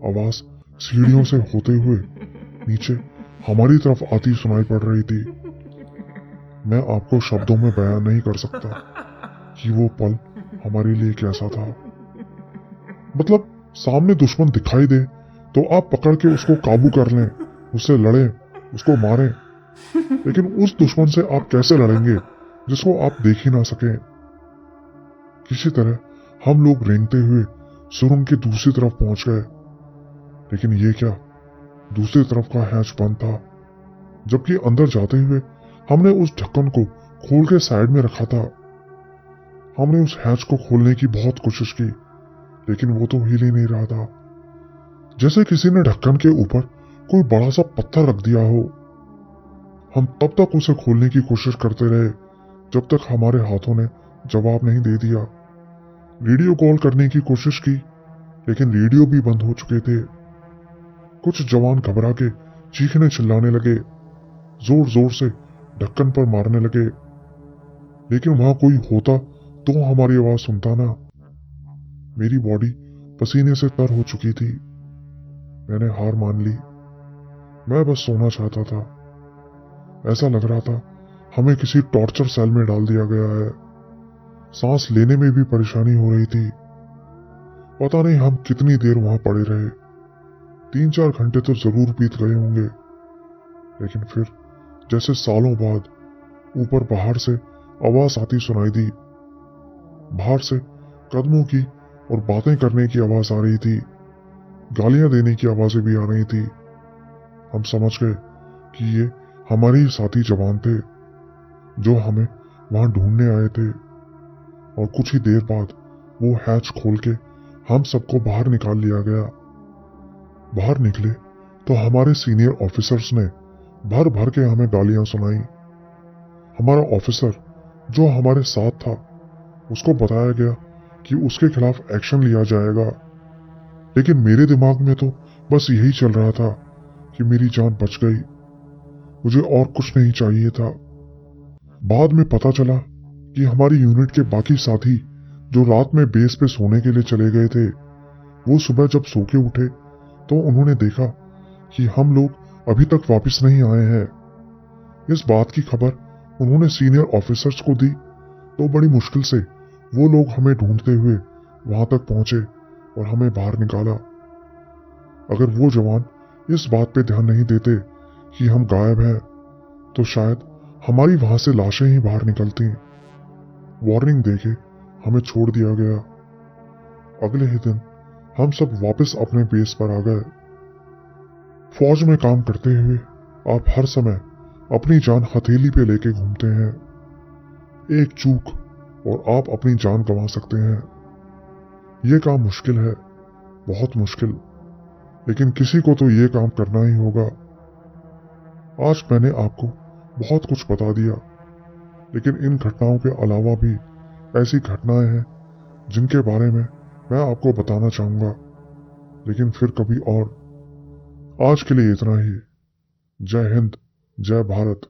S2: आवाज सीढ़ियों से होते हुए नीचे हमारी तरफ आती सुनाई पड़ रही थी। मैं आपको शब्दों में बयान नहीं कर सकता कि वो पल हमारे लिए कैसा था। मतलब सामने दुश्मन दिखाई दे तो आप पकड़ के उसको काबू कर लें, उससे लड़ें, उसको मारें, लेकिन उस दुश्मन से आप कैसे लड़ेंगे जिसको आप देख ही ना सकें। किसी तरह हम लोग रेंगते हुए सुरंग की दूसरी तरफ पहुंच गए, लेकिन ये क्या, दूसरी तरफ का हैच बंद था, जबकि अंदर जाते हुए हमने उस ढक्कन को खोल के साइड में रखा था। हमने उस हैच को खोलने की बहुत कोशिश की, लेकिन वो तो हिल ही नहीं रहा था, जैसे किसी ने ढक्कन के ऊपर कोई बड़ा सा पत्थर रख दिया हो। हम तब तक उसे खोलने की कोशिश करते रहे जब तक हमारे हाथों ने जवाब नहीं दे दिया। वीडियो कॉल करने की कोशिश की, लेकिन रेडियो भी बंद हो चुके थे। कुछ जवान घबरा के चीखने चिल्लाने लगे, जोर जोर से ढक्कन पर मारने लगे, लेकिन वहां कोई होता तो हमारी आवाज सुनता ना। मेरी बॉडी पसीने से तर हो चुकी थी। मैंने हार मान ली। मैं बस सोना चाहता था। ऐसा लग रहा था हमें किसी टॉर्चर सेल में डाल दिया गया है। सांस लेने में भी परेशानी हो रही थी। पता नहीं हम कितनी देर वहां पड़े रहे। 3-4 घंटे तो जरूर बीत गए होंगे। लेकिन फिर जैसे सालों बाद ऊपर बाहर से आवाज आती सुनाई दी। बाहर से कदमों की और बातें करने की आवाज आ रही थी। गालियां देने की आवाजें भी आ रही थी। हम समझ गए कि ये हमारे ही साथी जवान थे जो हमें वहां ढूंढने आए थे। और कुछ ही देर बाद वो हैच खोल के हम सबको बाहर निकाल लिया गया। बाहर निकले तो हमारे सीनियर ऑफिसर्स ने भर भर के हमें गालियां सुनाई। हमारा ऑफिसर जो हमारे साथ था, उसको बताया गया कि उसके खिलाफ एक्शन लिया जाएगा, लेकिन मेरे दिमाग में तो बस यही चल रहा था कि मेरी जान बच गई, मुझे और कुछ नहीं चाहिए था। बाद में पता चला कि हमारी यूनिट के बाकी साथी जो रात में बेस पे सोने के लिए चले गए थे, वो सुबह जब सो के उठे तो उन्होंने देखा कि हम लोग अभी तक वापस नहीं आए हैं। इस बात की खबर उन्होंने सीनियर ऑफिसर्स को दी तो बड़ी मुश्किल से वो लोग हमें ढूंढते हुए वहां तक पहुंचे और हमें बाहर निकाला। अगर वो जवान इस बात पे ध्यान नहीं देते कि हम गायब हैं, तो शायद हमारी वहां से लाशें ही बाहर निकलती। वार्निंग देके हमें छोड़ दिया गया। अगले ही दिन हम सब वापस अपने बेस पर आ गए। फौज में काम करते हुए आप हर समय अपनी जान हथेली पे लेके घूमते हैं। एक चूक और आप अपनी जान गंवा सकते हैं। ये काम मुश्किल है, बहुत मुश्किल, लेकिन किसी को तो ये काम करना ही होगा। आज मैंने आपको बहुत कुछ बता दिया, लेकिन इन घटनाओं के अलावा भी ऐसी घटनाएं हैं जिनके बारे में मैं आपको बताना चाहूंगा, लेकिन फिर कभी और। आज के लिए इतना ही। जय हिंद, जय भारत।